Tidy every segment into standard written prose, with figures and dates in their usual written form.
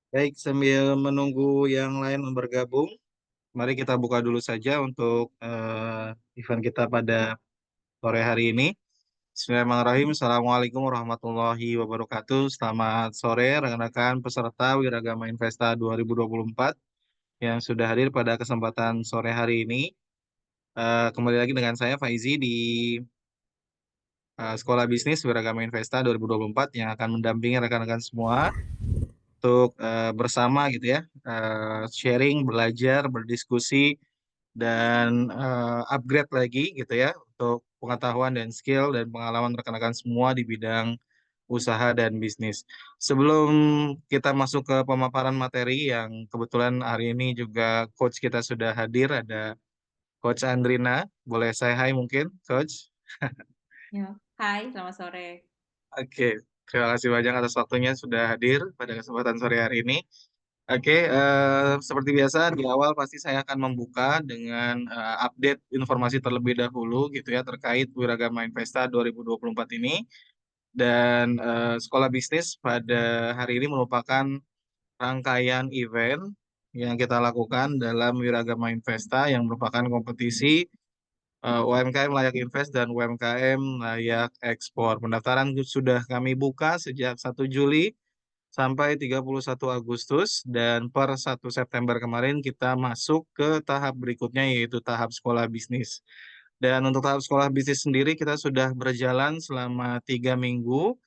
Baik, sambil menunggu yang lain bergabung, mari kita buka dulu saja untuk event kita pada sore hari ini. Bismillahirrahmanirrahim. Assalamualaikum warahmatullahi wabarakatuh. Selamat sore rekan-rekan peserta Wiragama Investa 2024 yang sudah hadir pada kesempatan sore hari ini. Kembali lagi dengan saya Faizi di Sekolah Bisnis Wiragama Investa 2024 yang akan mendampingi rekan-rekan semua untuk bersama gitu ya, sharing, belajar, berdiskusi, dan upgrade lagi gitu ya untuk pengetahuan dan skill dan pengalaman rekan-rekan semua di bidang usaha dan bisnis. Sebelum kita masuk ke pemaparan materi yang kebetulan hari ini juga coach kita sudah hadir, ada Coach Andrina. Boleh saya hai mungkin, Coach? Ya, hai, selamat sore. Oke, terima kasih banyak atas waktunya sudah hadir pada kesempatan sore hari ini. Oke, seperti biasa di awal pasti saya akan membuka dengan update informasi terlebih dahulu gitu ya terkait Wiragama Investa 2024 ini. Dan Sekolah Bisnis pada hari ini merupakan rangkaian event yang kita lakukan dalam Wiragama Investa yang merupakan kompetisi UMKM layak invest dan UMKM layak ekspor. Pendaftaran sudah kami buka sejak 1 Juli sampai 31 Agustus dan per 1 September kemarin kita masuk ke tahap berikutnya yaitu tahap sekolah bisnis. Dan untuk tahap sekolah bisnis sendiri kita sudah berjalan selama 3 minggu.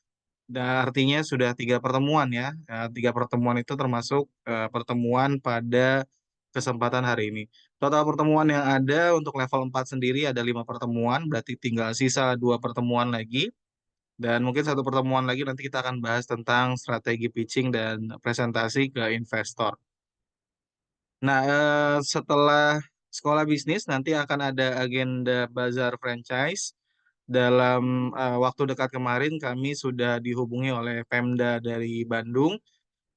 Dan artinya sudah 3 pertemuan ya. 3 pertemuan itu termasuk pertemuan pada kesempatan hari ini. Total pertemuan yang ada untuk level 4 sendiri ada 5 pertemuan, berarti tinggal sisa 2 pertemuan lagi. Dan mungkin satu pertemuan lagi nanti kita akan bahas tentang strategi pitching dan presentasi ke investor. Nah, setelah sekolah bisnis nanti akan ada agenda bazar franchise. Dalam waktu dekat kemarin kami sudah dihubungi oleh Pemda dari Bandung,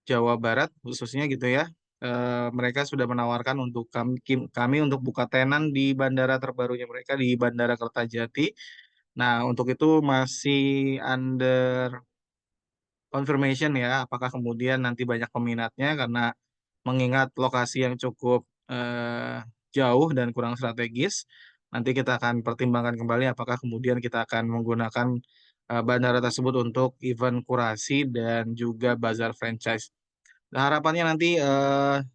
Jawa Barat khususnya gitu ya. Mereka sudah menawarkan untuk kami untuk buka tenan di bandara terbarunya mereka di Bandara Kertajati. Nah, untuk itu masih under confirmation ya, apakah kemudian nanti banyak peminatnya karena mengingat lokasi yang cukup jauh dan kurang strategis. Nanti kita akan pertimbangkan kembali apakah kemudian kita akan menggunakan bandara tersebut untuk event kurasi dan juga bazar franchise. Nah, harapannya nanti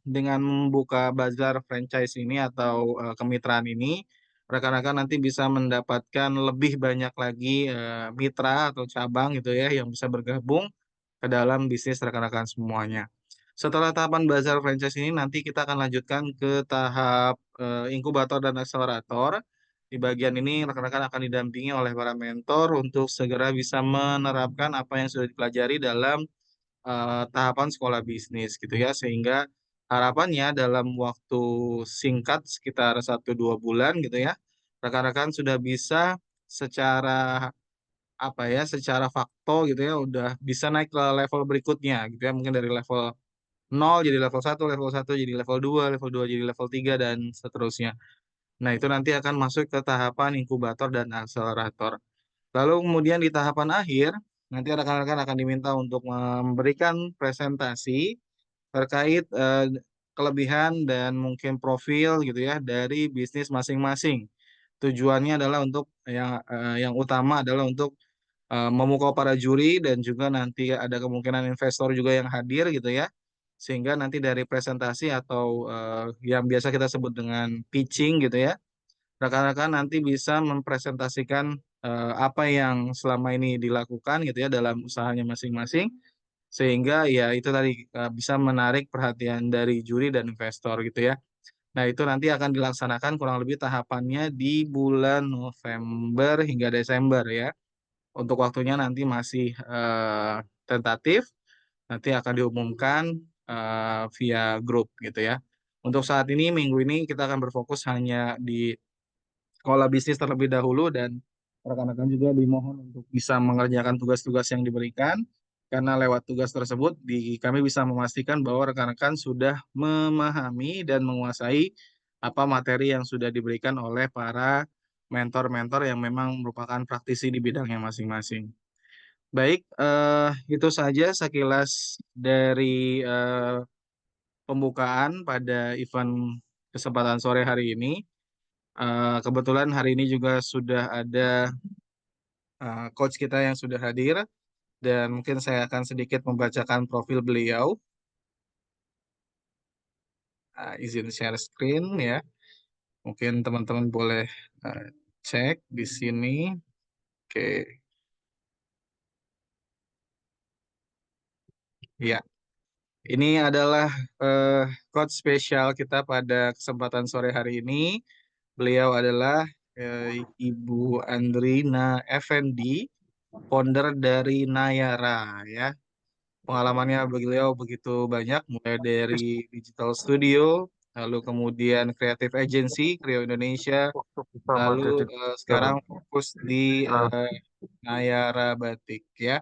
dengan membuka bazar franchise ini atau kemitraan ini, rekan-rekan nanti bisa mendapatkan lebih banyak lagi mitra atau cabang gitu ya yang bisa bergabung ke dalam bisnis rekan-rekan semuanya. Setelah tahapan bazar franchise ini nanti kita akan lanjutkan ke tahap inkubator dan akselerator. Di bagian ini rekan-rekan akan didampingi oleh para mentor untuk segera bisa menerapkan apa yang sudah dipelajari dalam tahapan sekolah bisnis gitu ya, sehingga harapannya dalam waktu singkat sekitar 1-2 bulan gitu ya, rekan-rekan sudah bisa secara apa ya, secara fakto gitu ya, udah bisa naik ke level berikutnya gitu ya, mungkin dari level 0 jadi level 1, level 1 jadi level 2 jadi level 3 dan seterusnya. Nah, itu nanti akan masuk ke tahapan inkubator dan akselerator. Lalu kemudian di tahapan akhir, nanti rekan-rekan akan diminta untuk memberikan presentasi terkait kelebihan dan mungkin profil gitu ya dari bisnis masing-masing. Tujuannya adalah untuk yang utama adalah untuk memukau para juri dan juga nanti ada kemungkinan investor juga yang hadir gitu ya. Sehingga nanti dari presentasi atau yang biasa kita sebut dengan pitching gitu ya, rekan-rekan nanti bisa mempresentasikan apa yang selama ini dilakukan gitu ya dalam usahanya masing-masing sehingga ya itu tadi bisa menarik perhatian dari juri dan investor gitu ya. Nah, itu nanti akan dilaksanakan kurang lebih tahapannya di bulan November hingga Desember ya. Untuk waktunya nanti masih tentatif, nanti akan diumumkan via grup gitu ya. Untuk saat ini minggu ini kita akan berfokus hanya di sekolah bisnis terlebih dahulu dan rekan-rekan juga dimohon untuk bisa mengerjakan tugas-tugas yang diberikan karena lewat tugas tersebut kami bisa memastikan bahwa rekan-rekan sudah memahami dan menguasai apa materi yang sudah diberikan oleh para mentor-mentor yang memang merupakan praktisi di bidangnya masing-masing. Baik, itu saja sekilas dari pembukaan pada event kesempatan sore hari ini. Kebetulan hari ini juga sudah ada coach kita yang sudah hadir, dan mungkin saya akan sedikit membacakan profil beliau. Izin share screen ya. Mungkin teman-teman boleh uh, cek di sini. Oke, ya. Ini adalah eh, coach spesial kita pada kesempatan sore hari ini. Beliau adalah Ibu Andrina Effendi, founder dari Nayara ya. Pengalamannya beliau begitu banyak, mulai dari digital studio, lalu kemudian creative agency, Creo Indonesia, Sama lalu titik sekarang fokus di eh, Nayara Batik ya,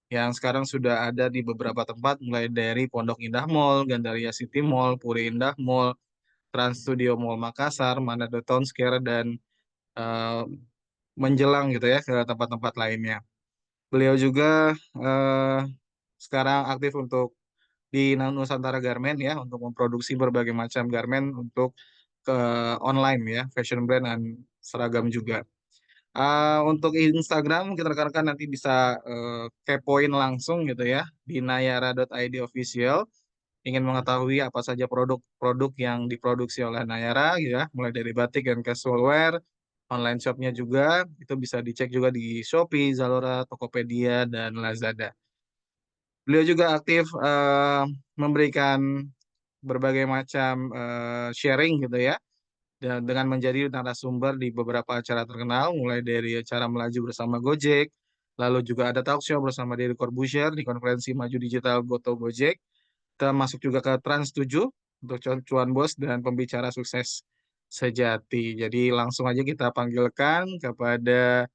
yang sekarang sudah ada di beberapa tempat, mulai dari Pondok Indah Mall, Gandaria City Mall, Puri Indah Mall, Trans Studio Mall Makassar, Manado Town Square, dan eh, menjelang gitu ya ke tempat-tempat lainnya. Beliau juga eh, sekarang aktif untuk di Nusantara Garment ya, untuk memproduksi berbagai macam garment untuk ke online ya, fashion brand dan seragam juga. Untuk Instagram kita rekan-rekan nanti bisa kepoin langsung gitu ya di nayara.id official. Ingin mengetahui apa saja produk-produk yang diproduksi oleh Nayara gitu ya, mulai dari batik dan casual wear, online shopnya juga itu bisa dicek juga di Shopee, Zalora, Tokopedia, dan Lazada. Beliau juga aktif memberikan berbagai macam sharing gitu ya, dan dengan menjadi narasumber di beberapa acara terkenal, mulai dari acara melaju bersama Gojek, lalu juga ada talk show bersama Deddy Corbuzier di konferensi Maju Digital Goto Gojek, termasuk juga ke Trans 7 untuk Cuan Bos dan pembicara sukses sejati. Jadi langsung aja kita panggilkan kepada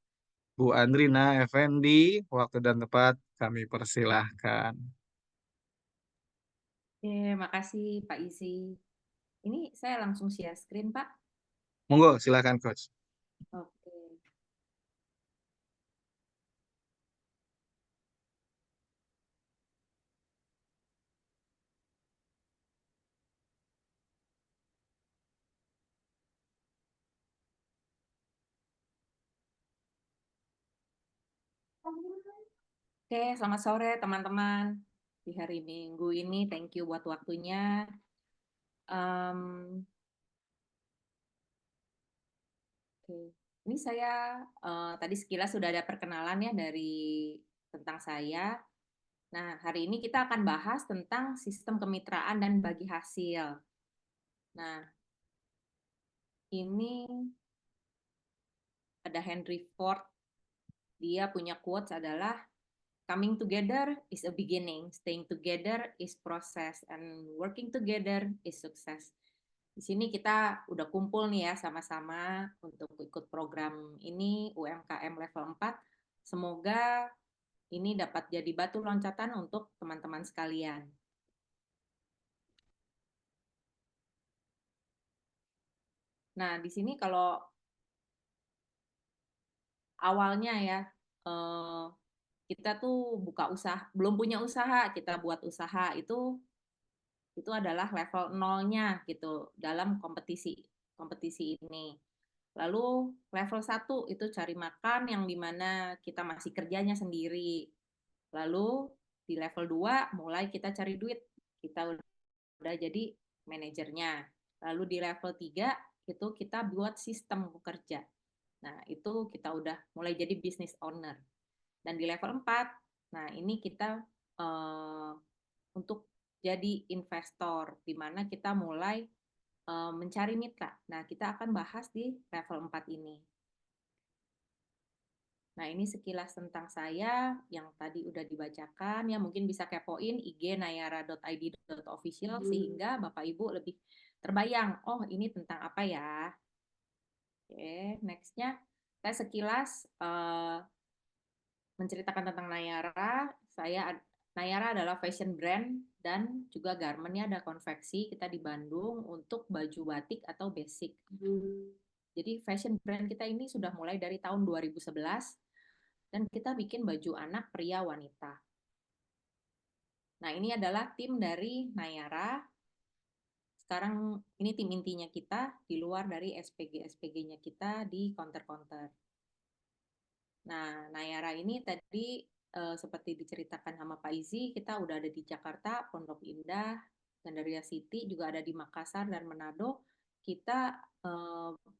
Bu Andrina Effendi, waktu dan tempat kami persilahkan. Oke, makasih Pak Isi. Ini saya langsung share screen, Pak. Monggo, silakan Coach. Oke. Oke, selamat sore teman-teman. Di hari Minggu ini, thank you buat waktunya. Um, Oke, ini saya tadi sekilas sudah ada perkenalan ya dari tentang saya. Nah, hari ini kita akan bahas tentang sistem kemitraan dan bagi hasil. Nah, ini ada Henry Ford. Dia punya quotes adalah coming together is a beginning, staying together is process, and working together is success. Di sini kita udah kumpul nih ya sama-sama untuk ikut program ini UMKM level 4. Semoga ini dapat jadi batu loncatan untuk teman-teman sekalian. Nah, di sini kalau awalnya ya kita tuh buka usaha, belum punya usaha, kita buat usaha itu adalah level nolnya gitu dalam kompetisi kompetisi ini. Lalu level 1 itu cari makan yang dimana kita masih kerjanya sendiri. Lalu di level 2 mulai kita cari duit. Kita udah jadi manajernya. Lalu di level 3 itu kita buat sistem bekerja. Nah, itu kita udah mulai jadi business owner. Dan di level 4, nah ini kita uh, untuk jadi investor, di mana kita mulai mencari mitra. Nah, kita akan bahas di level 4 ini. Nah, ini sekilas tentang saya yang tadi udah dibacakan. Ya, mungkin bisa kepoin IG nayara.id.official sehingga Bapak Ibu lebih terbayang, oh ini tentang apa ya. Oke, nextnya saya sekilas menceritakan tentang Nayara. Nayara adalah fashion brand dan juga garmentnya ada konveksi. Kita di Bandung untuk baju batik atau basic. Jadi fashion brand kita ini sudah mulai dari tahun 2011 dan kita bikin baju anak, pria, wanita. Nah, ini adalah tim dari Nayara. Sekarang ini tim intinya kita di luar dari SPG-SPG-nya kita di counter-counter. Nah, Nayara ini tadi seperti diceritakan sama Pak Izi, kita udah ada di Jakarta, Pondok Indah, Gandaria City, juga ada di Makassar dan Manado. Kita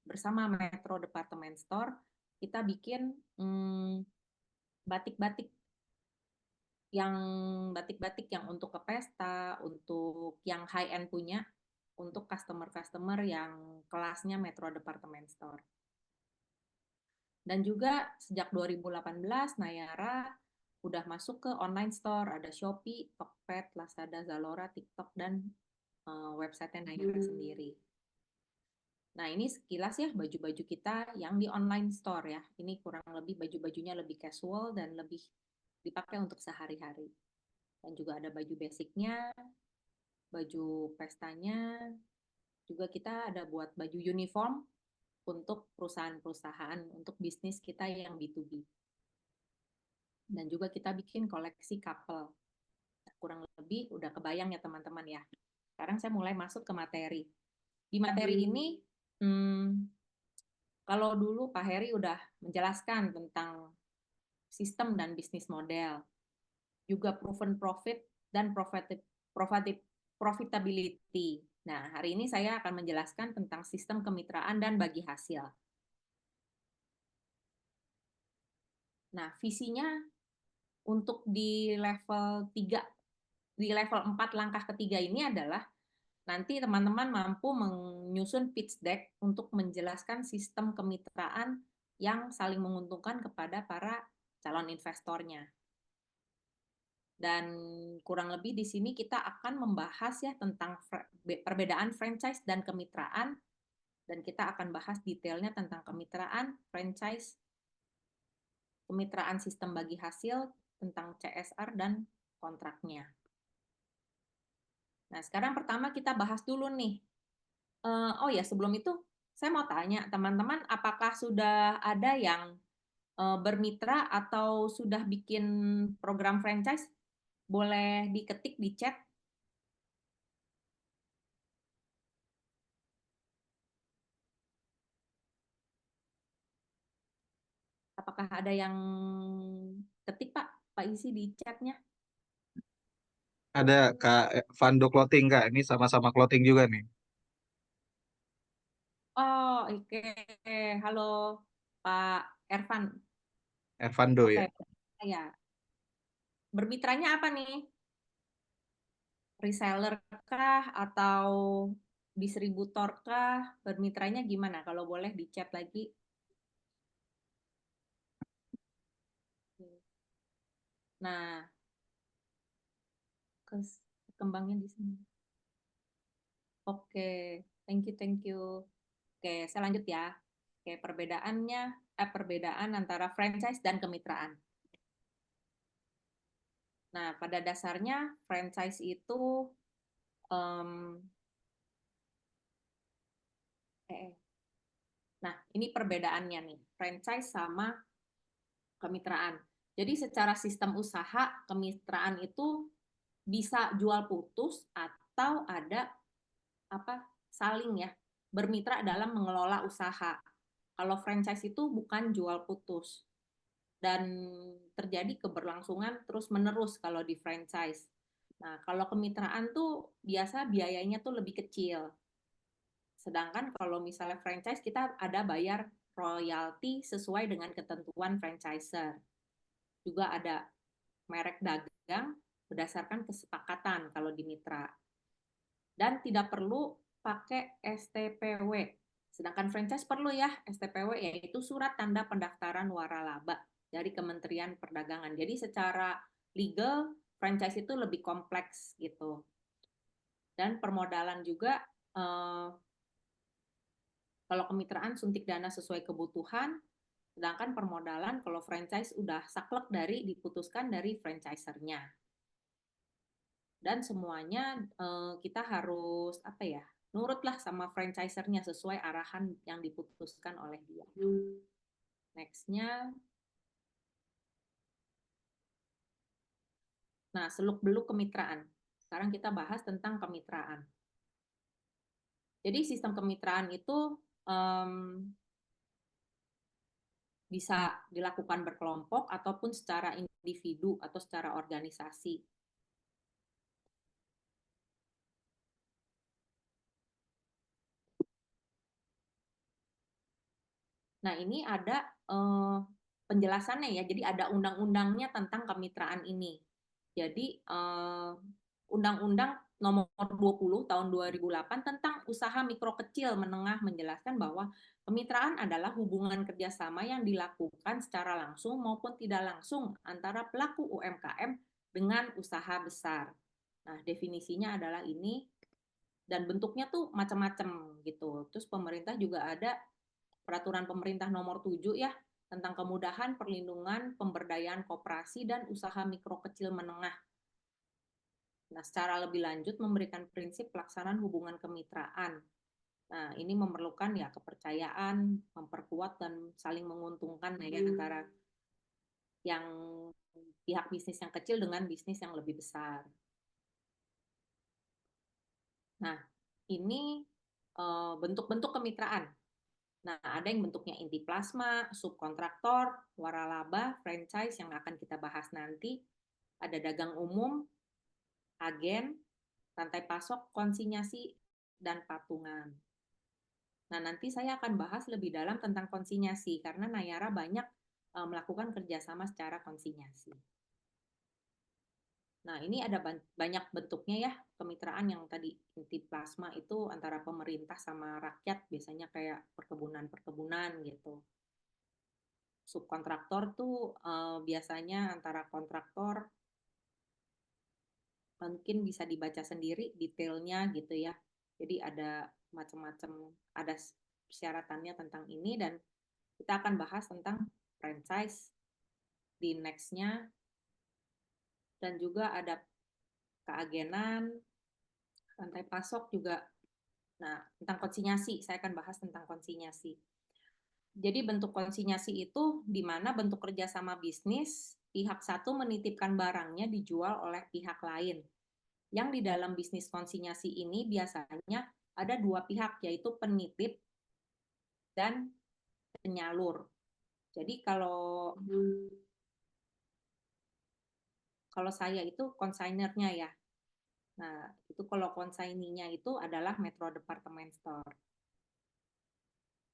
bersama Metro Department Store, kita bikin batik-batik yang untuk ke pesta, untuk yang high end punya, untuk customer-customer yang kelasnya Metro Department Store. Dan juga sejak 2018 Nayara udah masuk ke online store, ada Shopee, Tokped, Lazada, Zalora, TikTok, dan website Nayara sendiri. Nah, ini sekilas ya baju-baju kita yang di online store ya. Ini kurang lebih baju-bajunya lebih casual dan lebih dipakai untuk sehari-hari. Dan juga ada baju basicnya, baju pestanya, juga kita ada buat baju uniform untuk perusahaan-perusahaan, untuk bisnis kita yang B2B. Dan juga kita bikin koleksi couple. Kurang lebih udah kebayang ya teman-teman ya. Sekarang saya mulai masuk ke materi. Di materi ini, kalau dulu Pak Heri udah menjelaskan tentang sistem dan bisnis model, juga proven profit dan profitability. Nah, hari ini saya akan menjelaskan tentang sistem kemitraan dan bagi hasil. Nah, visinya untuk di level 3, di level 4 langkah ketiga ini adalah nanti teman-teman mampu menyusun pitch deck untuk menjelaskan sistem kemitraan yang saling menguntungkan kepada para calon investornya. Dan kurang lebih di sini kita akan membahas ya tentang perbedaan franchise dan kemitraan, dan kita akan bahas detailnya tentang kemitraan, franchise, kemitraan sistem bagi hasil, tentang CSR dan kontraknya. Nah, sekarang pertama kita bahas dulu nih. Oh ya, sebelum itu saya mau tanya teman-teman, apakah sudah ada yang bermitra atau sudah bikin program franchise? Boleh diketik di chat. Apakah ada yang ketik, Pak? Pak isi di chatnya. Ada Kak Vando Clothing, Kak. Ini sama-sama clothing juga nih. Oh, oke. Halo, Pak Ervan. Ervando Oke, ya. ya. Bermitranya apa nih? Reseller kah atau distributor kah? Bermitranya gimana? Kalau boleh di chat lagi. Nah, kembangnya di sini. Oke, thank you, thank you. Oke, saya lanjut ya. Oke, perbedaan antara franchise dan kemitraan. Nah, pada dasarnya franchise itu nah, ini perbedaannya nih, franchise sama kemitraan. Jadi secara sistem usaha, kemitraan itu bisa jual putus atau ada saling ya, bermitra dalam mengelola usaha. Kalau franchise itu bukan jual putus dan terjadi keberlangsungan terus-menerus kalau di franchise. Nah, kalau kemitraan tuh biasa biayanya tuh lebih kecil. Sedangkan kalau misalnya franchise kita ada bayar royalti sesuai dengan ketentuan franchiser. Juga ada merek dagang berdasarkan kesepakatan kalau di mitra. Dan tidak perlu pakai STPW. Sedangkan franchise perlu ya STPW, yaitu surat tanda pendaftaran waralaba dari Kementerian Perdagangan. Jadi secara legal franchise itu lebih kompleks gitu. Dan permodalan juga kalau kemitraan suntik dana sesuai kebutuhan, sedangkan permodalan kalau franchise udah saklek dari diputuskan dari franchisernya. Dan semuanya kita harus nurutlah sama franchisernya sesuai arahan yang diputuskan oleh dia. Nextnya, Nah, seluk-beluk kemitraan. Sekarang kita bahas tentang kemitraan. Jadi sistem kemitraan itu um, bisa dilakukan berkelompok ataupun secara individu atau secara organisasi. Nah, ini ada penjelasannya ya. Jadi ada undang-undangnya tentang kemitraan ini. Jadi Undang-Undang Nomor 20 Tahun 2008 tentang usaha mikro kecil menengah menjelaskan bahwa kemitraan adalah hubungan kerjasama yang dilakukan secara langsung maupun tidak langsung antara pelaku UMKM dengan usaha besar. Nah, definisinya adalah ini dan bentuknya tuh macam-macam gitu. Terus pemerintah juga ada Peraturan Pemerintah Nomor 7 ya tentang kemudahan perlindungan pemberdayaan koperasi dan usaha mikro kecil menengah. Nah, secara lebih lanjut memberikan prinsip pelaksanaan hubungan kemitraan. Nah, ini memerlukan ya kepercayaan, memperkuat dan saling menguntungkan ya antara yang pihak bisnis yang kecil dengan bisnis yang lebih besar. Nah, ini bentuk-bentuk kemitraan. Nah, ada yang bentuknya inti plasma, subkontraktor, waralaba, franchise yang akan kita bahas nanti. Ada dagang umum, agen, rantai pasok, konsinyasi, dan patungan. Nah, nanti saya akan bahas lebih dalam tentang konsinyasi, karena Nayara banyak melakukan kerjasama secara konsinyasi. Nah, ini ada banyak bentuknya ya, kemitraan yang tadi inti plasma itu antara pemerintah sama rakyat, biasanya kayak perkebunan-perkebunan gitu. Subkontraktor tuh biasanya antara kontraktor mungkin bisa dibaca sendiri detailnya gitu ya. Jadi ada macam-macam, ada persyaratannya tentang ini dan kita akan bahas tentang franchise di next-nya dan juga ada keagenan, rantai pasok juga. Nah, tentang konsinyasi, saya akan bahas tentang konsinyasi. Jadi bentuk konsinyasi itu di mana bentuk kerjasama bisnis, pihak satu menitipkan barangnya dijual oleh pihak lain. Yang di dalam bisnis konsinyasi ini biasanya ada dua pihak, yaitu penitip dan penyalur. Jadi kalau saya itu konsainernya ya. Nah, itu kalau konsaininya itu adalah Metro Department Store.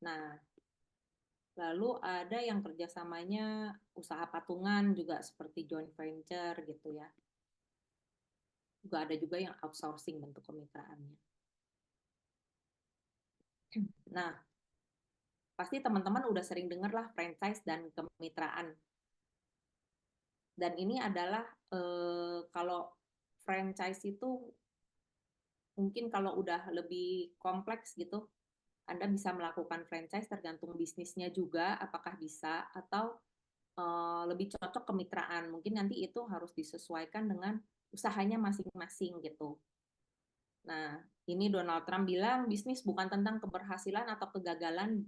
Nah, lalu ada yang kerjasamanya usaha patungan juga seperti joint venture gitu ya. Juga ada juga yang outsourcing bentuk kemitraannya. Nah, pasti teman-teman udah sering dengar lah franchise dan kemitraan. Dan ini adalah kalau franchise itu mungkin kalau udah lebih kompleks gitu, Anda bisa melakukan franchise tergantung bisnisnya juga, apakah bisa atau lebih cocok kemitraan. Mungkin nanti itu harus disesuaikan dengan usahanya masing-masing gitu. Nah, ini Donald Trump bilang bisnis bukan tentang keberhasilan atau kegagalan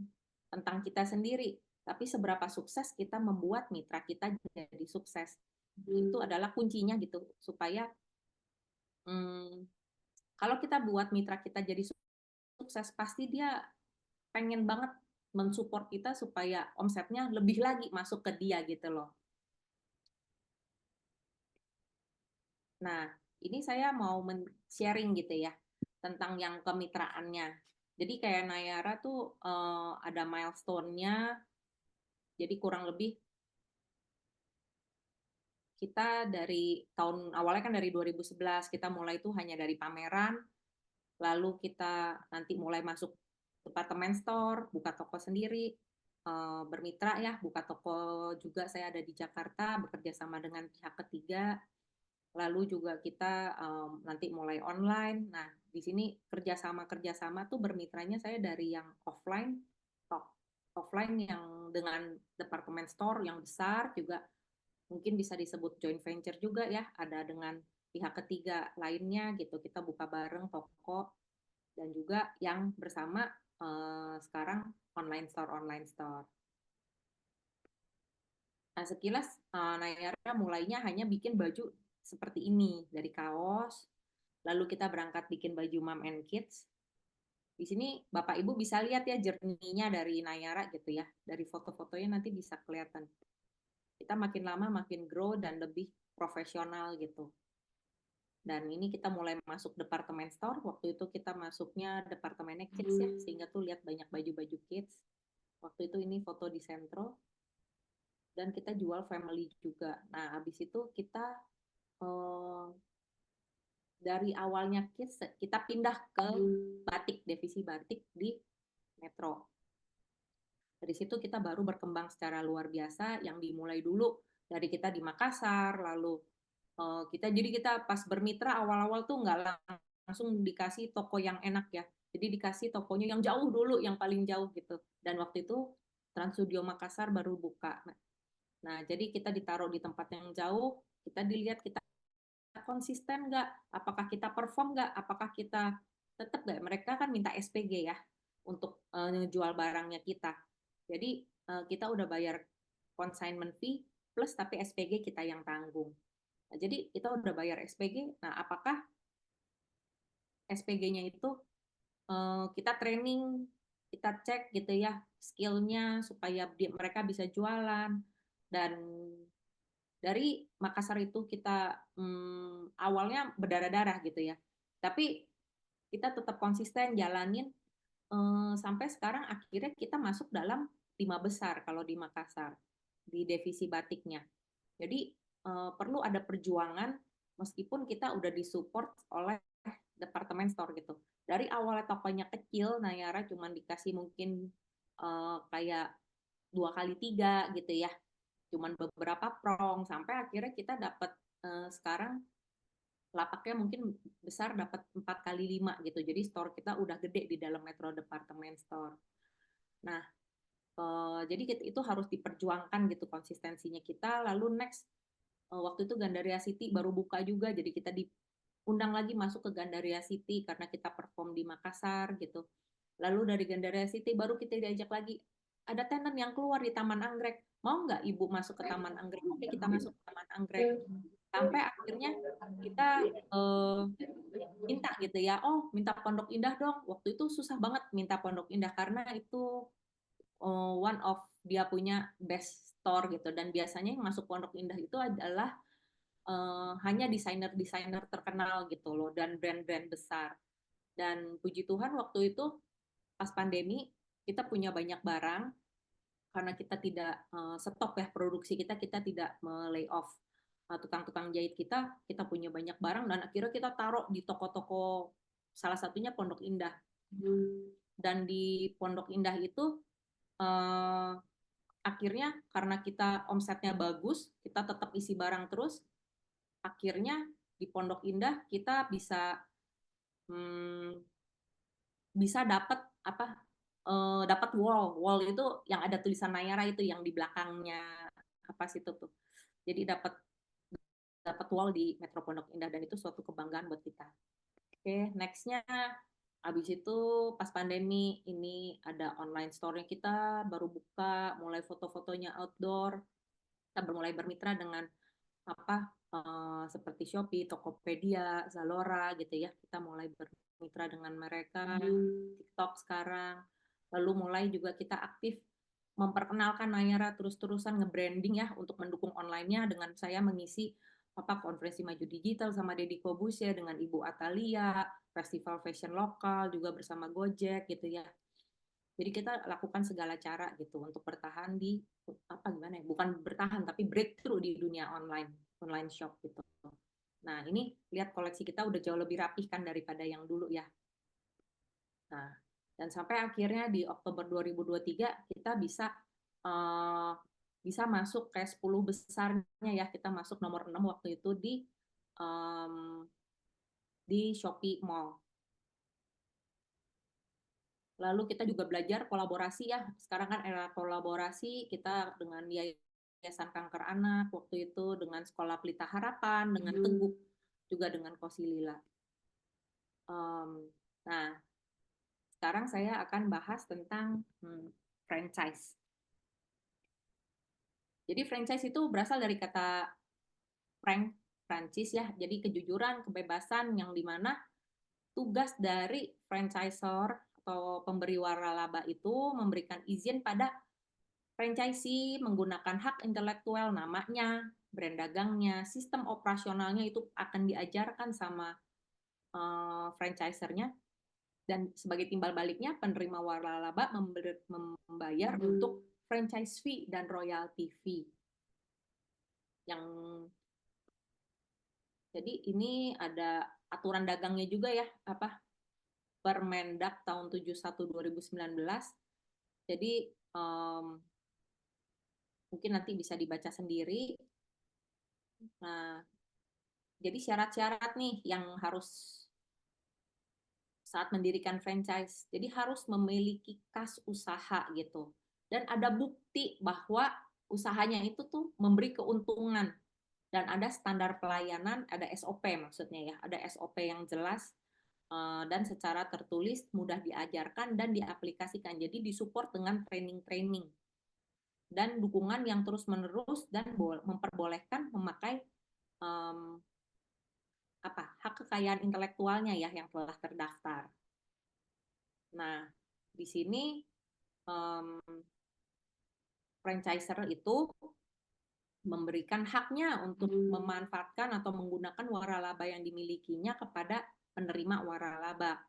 tentang kita sendiri, tapi seberapa sukses kita membuat mitra kita jadi sukses. Itu adalah kuncinya gitu, supaya kalau kita buat mitra kita jadi sukses, pasti dia pengen banget mensupport kita supaya omsetnya lebih lagi masuk ke dia gitu loh. Nah, ini saya mau sharing gitu ya tentang yang kemitraannya. Jadi kayak Nayara tuh ada milestone-nya. Jadi kurang lebih kita dari tahun awalnya kan dari 2011 kita mulai itu hanya dari pameran, lalu kita nanti mulai masuk departemen store, buka toko sendiri, bermitra ya, buka toko juga saya ada di Jakarta, bekerja sama dengan pihak ketiga, lalu juga kita nanti mulai online. Nah, di sini kerjasama tuh bermitranya saya dari yang offline yang dengan departemen store yang besar juga mungkin bisa disebut joint venture juga ya, ada dengan pihak ketiga lainnya gitu, kita buka bareng toko dan juga yang bersama sekarang online store. Nah, sekilas Nayara mulainya hanya bikin baju seperti ini, dari kaos, lalu kita berangkat bikin baju mom and kids. Di sini Bapak Ibu bisa lihat ya journey-nya dari Nayara gitu ya. Dari foto-fotonya nanti bisa kelihatan. Kita makin lama makin grow dan lebih profesional gitu. Dan ini kita mulai masuk departemen store. Waktu itu kita masuknya departemennya kids ya, sehingga tuh lihat banyak baju-baju kids. Waktu itu ini foto di Sentro. Dan kita jual family juga. Nah, habis itu kita dari awalnya kids, kita pindah ke batik, divisi batik di Metro. Dari situ kita baru berkembang secara luar biasa, yang dimulai dulu dari kita di Makassar, lalu kita pas bermitra awal-awal tuh nggak langsung dikasih toko yang enak ya, jadi dikasih tokonya yang jauh dulu, yang paling jauh gitu. Dan waktu itu Trans Studio Makassar baru buka. Nah, jadi kita ditaruh di tempat yang jauh, kita dilihat kita konsisten nggak, apakah kita perform nggak, apakah kita tetap nggak. Mereka kan minta SPG ya untuk jual barangnya kita. Jadi kita udah bayar consignment fee plus tapi SPG kita yang tanggung. Nah, jadi kita udah bayar SPG. Nah, apakah SPG-nya itu kita training, kita cek gitu ya skillnya supaya mereka bisa jualan. Dan dari Makassar itu kita awalnya berdarah-darah gitu ya, tapi kita tetap konsisten jalanin sampai sekarang akhirnya kita masuk dalam 5 besar kalau di Makassar di divisi batiknya. Jadi perlu ada perjuangan meskipun kita udah disupport oleh departemen store gitu. Dari awalnya tokonya kecil, Nayara cuma dikasih mungkin kayak 2 kali 3 gitu ya, cuman beberapa prong, sampai akhirnya kita dapat sekarang lapaknya mungkin besar, dapat 4 kali 5 gitu. Jadi store kita udah gede di dalam Metro Department Store. Nah, jadi itu harus diperjuangkan gitu konsistensinya kita. Lalu next waktu itu Gandaria City baru buka juga, jadi kita diundang lagi masuk ke Gandaria City karena kita perform di Makassar gitu. Lalu dari Gandaria City baru kita diajak lagi, ada tenant yang keluar di Taman Anggrek, mau nggak ibu masuk ke Taman Anggrek? Oke, kita masuk ke Taman Anggrek. Sampai akhirnya kita minta gitu ya, oh minta Pondok Indah dong. Waktu itu susah banget minta Pondok Indah karena itu one of dia punya best store gitu, dan biasanya yang masuk Pondok Indah itu adalah hanya desainer-desainer terkenal gitu loh, dan brand-brand besar. Dan puji Tuhan waktu itu pas pandemi kita punya banyak barang karena kita tidak stop ya produksi kita tidak lay off tukang-tukang jahit kita punya banyak barang, dan akhirnya kita taruh di toko-toko, salah satunya Pondok Indah. Dan di Pondok Indah itu akhirnya karena kita omsetnya bagus, kita tetap isi barang terus, akhirnya di Pondok Indah kita bisa dapat dapat wall itu yang ada tulisan Nayara, itu yang di belakangnya apa sih itu tuh. Jadi dapat wall di Metro Pondok Indah, dan itu suatu kebanggaan buat kita. Oke, nextnya habis itu pas pandemi ini ada online store-nya, kita baru buka, mulai foto-fotonya outdoor. Kita mulai bermitra dengan seperti Shopee, Tokopedia, Zalora gitu ya. Kita mulai bermitra dengan mereka, TikTok sekarang. Lalu mulai juga kita aktif memperkenalkan Nayara, terus-terusan nge-branding ya untuk mendukung online-nya dengan saya mengisi konferensi maju digital sama Deddy Kobus ya, dengan Ibu Atalia, festival fashion lokal juga bersama Gojek gitu ya. Jadi kita lakukan segala cara gitu untuk bertahan di gimana ya, bukan bertahan tapi breakthrough di dunia online shop gitu. Nah, ini lihat koleksi kita udah jauh lebih rapih kan daripada yang dulu ya. Nah, dan sampai akhirnya di Oktober 2023 kita bisa masuk ke 10 besarnya ya. Kita masuk nomor 6 waktu itu di Shopee Mall. Lalu kita juga belajar kolaborasi ya. Sekarang kan era kolaborasi, kita dengan Yayasan Kanker Anak waktu itu, dengan Sekolah Pelita Harapan, dengan Teguh, juga dengan Kosilila. Nah, sekarang saya akan bahas tentang franchise. Jadi franchise itu berasal dari kata franchise ya. Jadi kejujuran, kebebasan yang dimana tugas dari franchisor atau pemberi waralaba itu memberikan izin pada franchisee menggunakan hak intelektual namanya, brand dagangnya, sistem operasionalnya itu akan diajarkan sama franchisernya, dan sebagai timbal baliknya penerima waralaba membayar untuk franchise fee dan royalty fee. Yang jadi ini ada aturan dagangnya juga ya, apa Permendak tahun 71 2019. Jadi mungkin nanti bisa dibaca sendiri. Nah, jadi syarat-syarat nih yang harus saat mendirikan franchise. Jadi harus memiliki kas usaha gitu. Dan ada bukti bahwa usahanya itu tuh memberi keuntungan. Dan ada standar pelayanan, ada SOP maksudnya ya. Ada SOP yang jelas dan secara tertulis, mudah diajarkan dan diaplikasikan. Jadi disupport dengan training-training. Dan dukungan yang terus-menerus dan memperbolehkan memakai hak kekayaan intelektualnya ya yang telah terdaftar. Nah, di sini franchisor itu memberikan haknya untuk memanfaatkan atau menggunakan waralaba yang dimilikinya kepada penerima waralaba.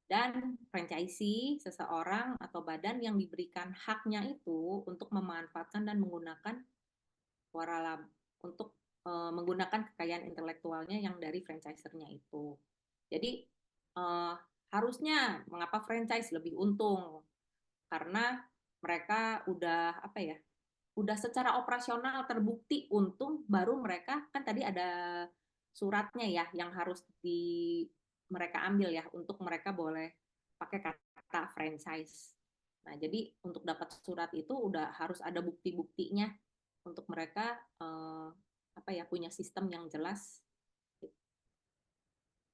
Dan franchisee, seseorang atau badan yang diberikan haknya itu untuk memanfaatkan dan menggunakan waralaba untuk menggunakan kekayaan intelektualnya yang dari franchisernya itu. Jadi harusnya mengapa franchise lebih untung? Karena mereka udah secara operasional terbukti untung, baru mereka kan tadi ada suratnya ya yang harus mereka ambil ya untuk mereka boleh pakai kata franchise. Nah, jadi untuk dapat surat itu udah harus ada bukti-buktinya untuk mereka punya sistem yang jelas.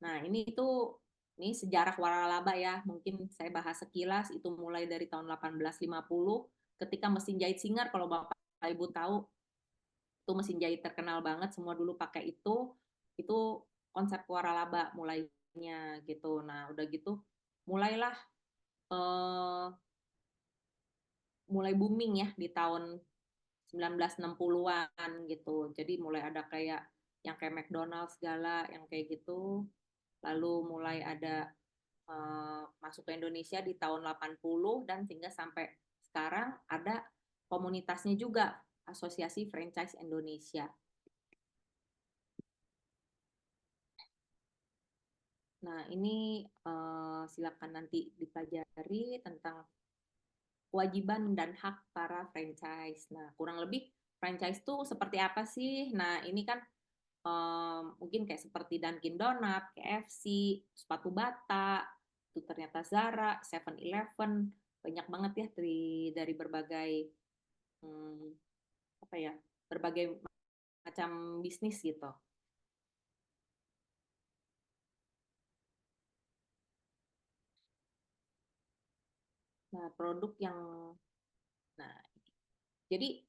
Nah, ini sejarah waralaba ya. Mungkin saya bahas sekilas, itu mulai dari tahun 1850 ketika mesin jahit Singer, kalau Bapak Ibu tahu, itu mesin jahit terkenal banget, semua dulu pakai itu konsep waralaba mulainya gitu. Nah, udah gitu mulailah mulai booming ya di tahun 1960-an gitu. Jadi mulai ada kayak McDonald's segala yang kayak gitu. Lalu mulai ada masuk ke Indonesia di tahun 80 dan sehingga sampai sekarang ada komunitasnya juga, Asosiasi Franchise Indonesia. Nah, ini silakan nanti dipelajari tentang kewajiban dan hak para franchise. Nah, kurang lebih franchise itu seperti apa sih? Nah, ini kan mungkin kayak seperti Dunkin Donut, KFC, sepatu bata, itu ternyata Zara, 7-Eleven, banyak banget ya dari berbagai berbagai macam bisnis gitu. Nah, produk yang jadi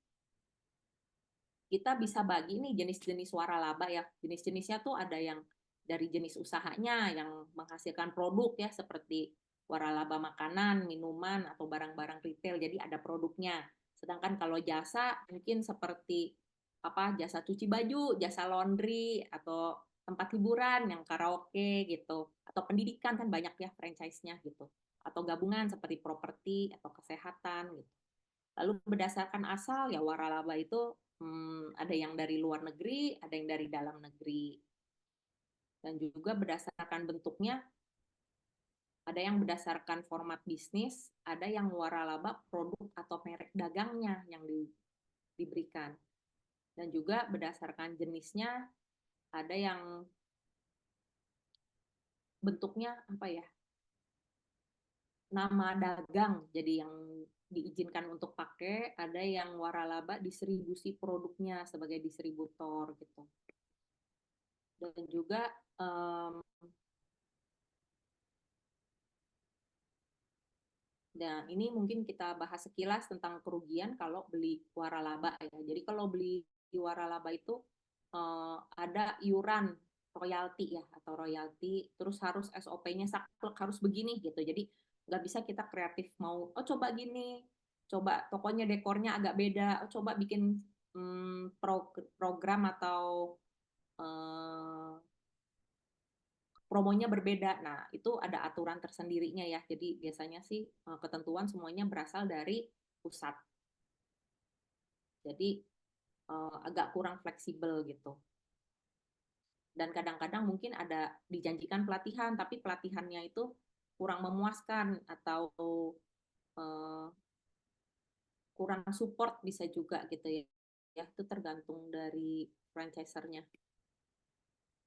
kita bisa bagi nih jenis-jenis waralaba ya. Jenis-jenisnya tuh ada yang dari jenis usahanya yang menghasilkan produk ya, seperti waralaba makanan, minuman, atau barang-barang retail. Jadi ada produknya. Sedangkan kalau jasa mungkin seperti jasa cuci baju, jasa laundry, atau tempat hiburan yang karaoke gitu. Atau pendidikan kan banyak ya franchise-nya gitu. Atau gabungan seperti properti atau kesehatan gitu. Lalu berdasarkan asal ya waralaba itu ada yang dari luar negeri, ada yang dari dalam negeri. Dan juga berdasarkan bentuknya, ada yang berdasarkan format bisnis, ada yang waralaba produk atau merek dagangnya yang diberikan. Dan juga berdasarkan jenisnya, ada yang bentuknya nama dagang, jadi yang diizinkan untuk pakai, ada yang waralaba distribusi produknya sebagai distributor gitu. Dan juga nah, ini mungkin kita bahas sekilas tentang kerugian kalau beli waralaba ya. Jadi kalau beli di waralaba itu ada iuran royalti ya, atau royalti, terus harus SOP-nya saklek, harus begini gitu. Jadi nggak bisa kita kreatif mau, oh coba gini, coba tokonya dekornya agak beda, oh coba bikin program atau eh, promonya berbeda. Nah, itu ada aturan tersendirinya ya. Jadi biasanya sih ketentuan semuanya berasal dari pusat. Jadi agak kurang fleksibel gitu. Dan kadang-kadang mungkin ada dijanjikan pelatihan, tapi pelatihannya itu kurang memuaskan atau uh, kurang support bisa juga gitu ya. Ya, itu tergantung dari franchisernya.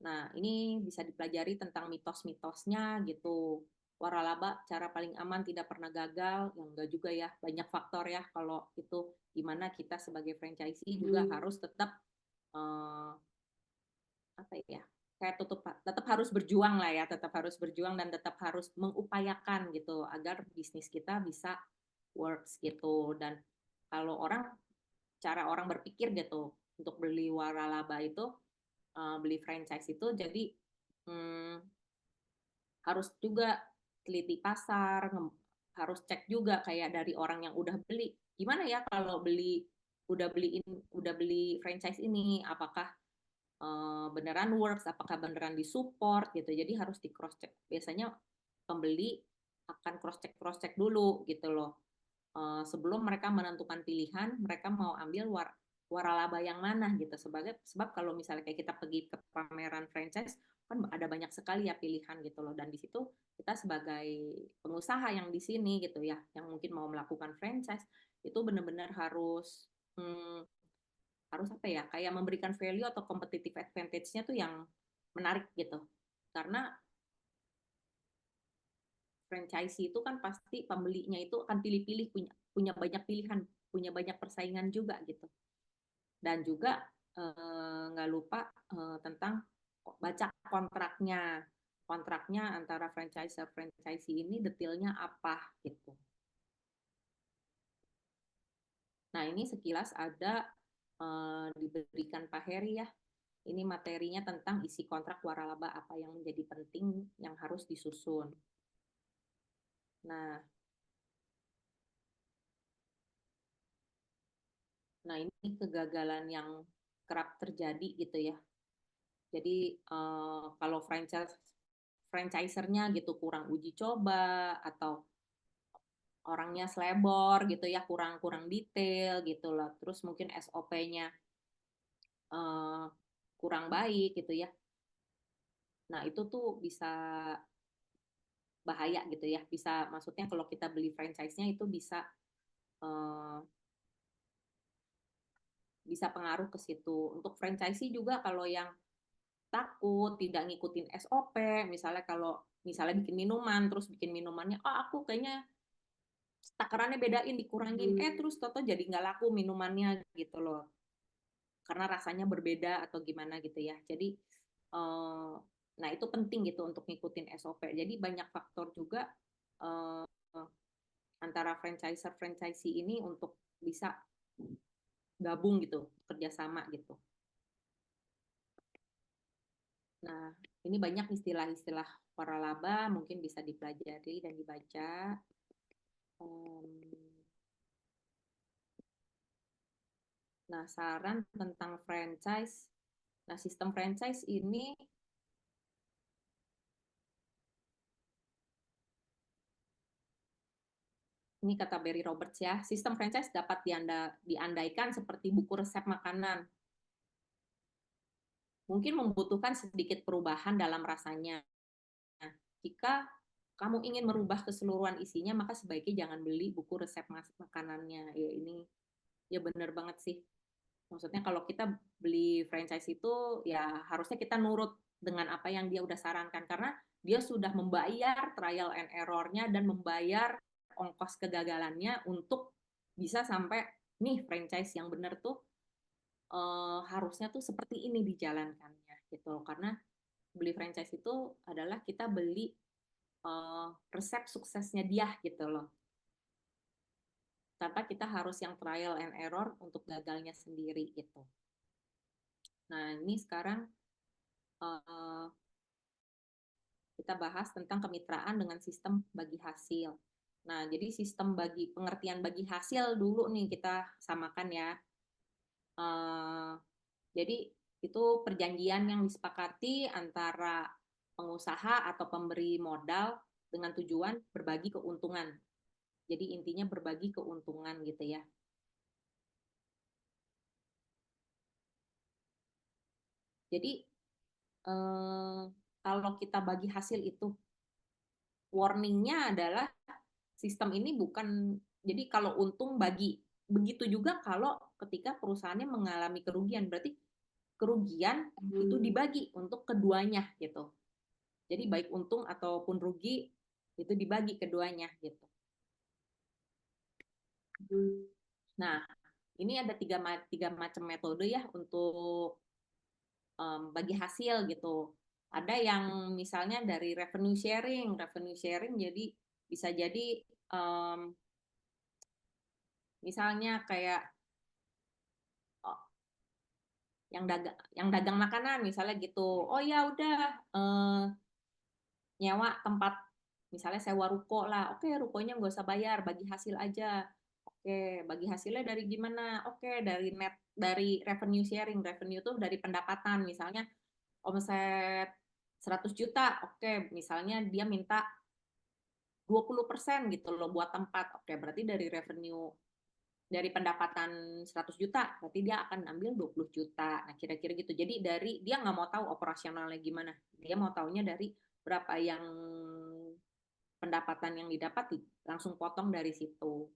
Nah, ini bisa dipelajari tentang mitos-mitosnya gitu. Waralaba cara paling aman tidak pernah gagal, yang enggak juga ya, banyak faktor ya kalau itu, gimana kita sebagai franchisee juga harus tetap uh, apa ya, kayak tetap harus berjuang lah ya, tetap harus berjuang dan tetap harus mengupayakan gitu agar bisnis kita bisa works gitu. Dan kalau cara orang berpikir gitu untuk beli waralaba itu, beli franchise itu, jadi hmm, harus juga teliti pasar, harus cek juga kayak dari orang yang udah beli, gimana ya kalau udah beli franchise ini, apakah beneran works, apakah beneran disupport gitu. Jadi harus di cross check. Biasanya pembeli akan cross check dulu gitu loh. Sebelum mereka menentukan pilihan, mereka mau ambil waralaba yang mana gitu. Sebab kalau misalnya kayak kita pergi ke pameran franchise, kan ada banyak sekali ya pilihan gitu loh. Dan di situ kita sebagai pengusaha yang di sini gitu ya, yang mungkin mau melakukan franchise, itu benar-benar harus apa ya, kayak memberikan value atau competitive advantage-nya tuh yang menarik gitu. Karena franchise itu kan pasti pembelinya itu akan pilih-pilih, punya banyak pilihan, punya banyak persaingan juga gitu. Dan juga nggak lupa tentang baca kontraknya antara franchisee ini detailnya apa gitu. Nah, ini sekilas ada diberikan Pak Heri ya. Ini materinya tentang isi kontrak waralaba, apa yang menjadi penting yang harus disusun. Nah, ini kegagalan yang kerap terjadi gitu ya. Jadi kalau franchisernya gitu kurang uji coba, atau orangnya selebor gitu ya, kurang kurang detail gitu lah. Terus mungkin SOP-nya kurang baik gitu ya. Nah, itu tuh bisa bahaya gitu ya. Bisa, maksudnya kalau kita beli franchise-nya itu bisa eh, bisa pengaruh ke situ. Untuk franchisee juga kalau yang takut tidak ngikutin SOP, misalnya kalau misalnya bikin minuman, terus bikin minumannya, oh aku kayaknya takarannya bedain, dikurangin, terus toto jadi nggak laku minumannya gitu loh, karena rasanya berbeda atau gimana gitu ya. Jadi nah itu penting gitu untuk ngikutin SOP. Jadi banyak faktor juga eh, antara franchisee ini untuk bisa gabung gitu, kerjasama gitu. Nah, ini banyak istilah-istilah waralaba, mungkin bisa dipelajari dan dibaca. Nah, saran tentang franchise. Nah, sistem franchise ini kata Barry Roberts ya, sistem franchise dapat diandaikan seperti buku resep makanan. Mungkin membutuhkan sedikit perubahan dalam rasanya. Nah, jika kamu ingin merubah keseluruhan isinya, maka sebaiknya jangan beli buku resep makanannya. Ya ini ya benar banget sih. Maksudnya kalau kita beli franchise itu ya harusnya kita nurut dengan apa yang dia udah sarankan, karena dia sudah membayar trial and error-nya dan membayar ongkos kegagalannya untuk bisa sampai nih franchise yang benar tuh harusnya tuh seperti ini dijalankannya gitu loh. Karena beli franchise itu adalah kita beli resep suksesnya dia gitu loh, tanpa kita harus yang trial and error untuk gagalnya sendiri gitu. Nah, ini sekarang uh, kita bahas tentang kemitraan dengan sistem bagi hasil. Nah, jadi sistem pengertian bagi hasil dulu nih kita samakan ya. Jadi itu perjanjian yang disepakati antara pengusaha atau pemberi modal dengan tujuan berbagi keuntungan. Jadi intinya berbagi keuntungan gitu ya. Jadi kalau kita bagi hasil itu, warningnya adalah sistem ini bukan, jadi kalau untung bagi, begitu juga kalau ketika perusahaannya mengalami kerugian, berarti kerugian itu dibagi untuk keduanya gitu. Jadi baik untung ataupun rugi itu dibagi keduanya gitu. Nah, ini ada tiga macam metode ya untuk bagi hasil gitu. Ada yang misalnya dari revenue sharing jadi bisa jadi misalnya kayak oh, yang dagang makanan misalnya gitu. Oh ya udah nyewa tempat, misalnya sewa ruko lah. Oke, rukonya nggak usah bayar, bagi hasil aja. Oke, bagi hasilnya dari gimana? Oke, dari revenue sharing. Revenue tuh dari pendapatan. Misalnya omset 100 juta. Oke, misalnya dia minta 20% gitu loh buat tempat. Oke, berarti dari revenue, dari pendapatan 100 juta, berarti dia akan ambil 20 juta. Nah, kira-kira gitu. Jadi dia nggak mau tahu operasionalnya gimana. Dia mau taunya dari berapa yang pendapatan yang didapat, langsung potong dari situ.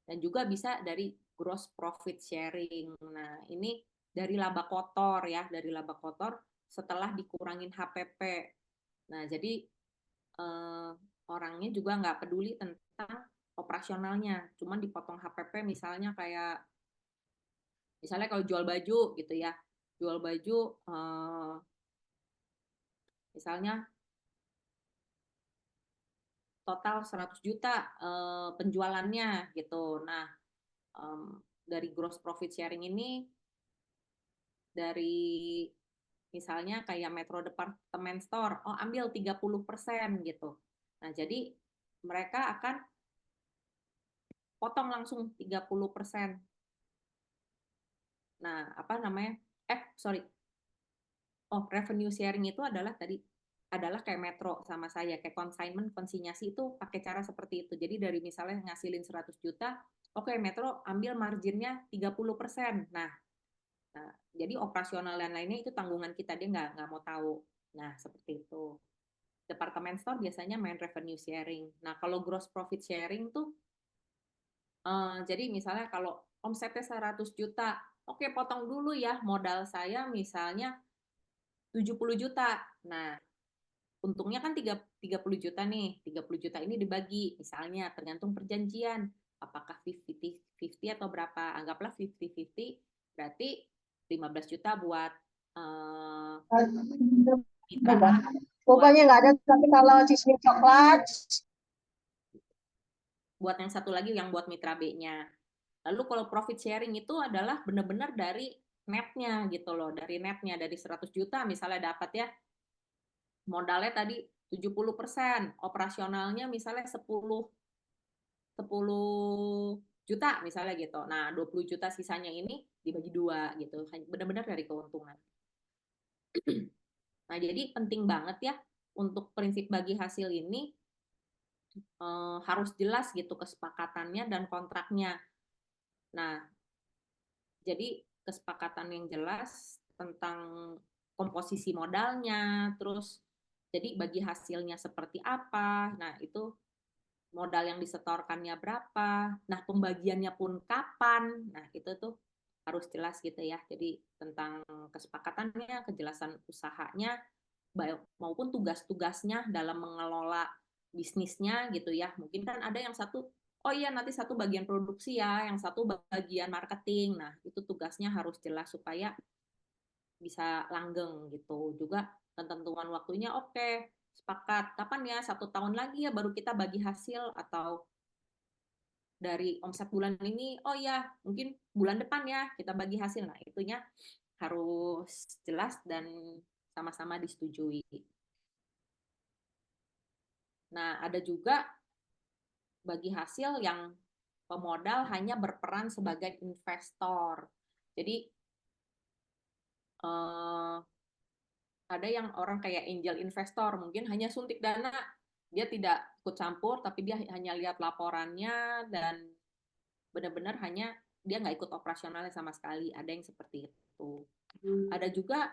Dan juga bisa dari gross profit sharing. Nah, ini dari laba kotor ya, dari laba kotor setelah dikurangin HPP. Nah, jadi orangnya juga nggak peduli tentang operasionalnya, cuman dipotong HPP misalnya kayak, misalnya kalau jual baju gitu ya, jual baju misalnya total 100 juta penjualannya gitu. Nah, dari gross profit sharing ini, dari misalnya kayak Metro Department Store, oh ambil 30% gitu. Nah, jadi mereka akan potong langsung 30%. Nah, apa namanya? Sorry. Oh, revenue sharing itu adalah kayak Metro sama saya, kayak consignment, konsinyasi itu pakai cara seperti itu. Jadi dari misalnya ngasilin 100 juta, oke, Metro ambil marginnya 30%. Nah, jadi operasional dan lainnya itu tanggungan kita, dia nggak mau tahu. Nah, seperti itu. Departemen store biasanya main revenue sharing. Nah, kalau gross profit sharing tuh, jadi misalnya kalau omsetnya 100 juta, oke potong dulu ya modal saya misalnya 70 juta. Nah, untungnya kan 30 juta nih. 30 juta ini dibagi, misalnya tergantung perjanjian. Apakah 50-50 atau berapa? Anggaplah 50-50, berarti 15 juta buat mitra A, buat Pokoknya nggak ada, tapi kalau cheese coklat. yang satu lagi yang buat mitra B-nya. Lalu kalau profit sharing itu adalah benar-benar dari netnya gitu loh, dari netnya, dari 100 juta misalnya dapat ya, modalnya tadi 70%, operasionalnya misalnya 10 juta misalnya gitu. Nah, 20 juta sisanya ini dibagi dua gitu, benar-benar dari keuntungan. Nah, jadi penting banget ya untuk prinsip bagi hasil ini harus jelas gitu kesepakatannya dan kontraknya. Nah, jadi kesepakatan yang jelas tentang komposisi modalnya, terus jadi bagi hasilnya seperti apa. Nah, itu modal yang disetorkannya berapa. Nah, pembagiannya pun kapan. Nah, itu tuh harus jelas gitu ya. Jadi tentang kesepakatannya, kejelasan usahanya, maupun tugas-tugasnya dalam mengelola bisnisnya gitu ya. Mungkin kan ada yang satu, oh iya nanti satu bagian produksi ya, yang satu bagian marketing. Nah, itu tugasnya harus jelas supaya bisa langgeng gitu. Juga ketentuan waktunya, oke, sepakat. Kapan ya? 1 tahun lagi ya baru kita bagi hasil, atau dari omset bulan ini, oh ya mungkin bulan depan ya kita bagi hasil. Nah, itunya harus jelas dan sama-sama disetujui. Nah, ada juga bagi hasil yang pemodal hanya berperan sebagai investor. Jadi ada yang orang kayak angel investor, mungkin hanya suntik dana, dia tidak ikut campur, tapi dia hanya lihat laporannya dan benar-benar hanya dia nggak ikut operasionalnya sama sekali. Ada yang seperti itu. Ada juga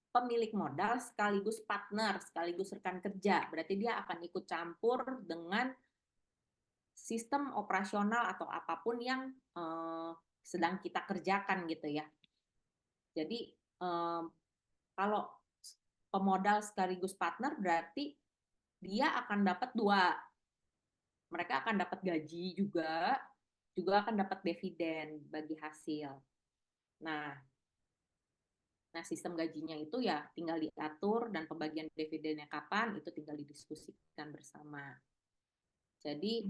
pemilik modal sekaligus partner, sekaligus rekan kerja. Berarti dia akan ikut campur dengan sistem operasional atau apapun yang sedang kita kerjakan gitu ya. Jadi kalau pemodal sekaligus partner berarti dia akan dapat dua. Mereka akan dapat gaji juga akan dapat dividen bagi hasil. Nah, sistem gajinya itu ya tinggal diatur dan pembagian dividennya kapan itu tinggal didiskusikan bersama. Jadi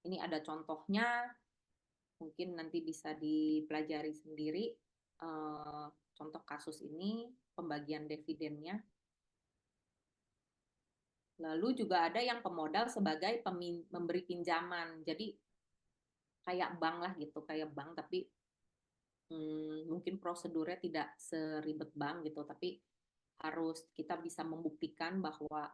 ini ada contohnya, mungkin nanti bisa dipelajari sendiri contoh kasus ini pembagian dividennya. Lalu juga ada yang pemodal sebagai memberi pinjaman. Jadi kayak bank lah gitu, kayak bank tapi mungkin prosedurnya tidak seribet bank gitu, tapi harus kita bisa membuktikan bahwa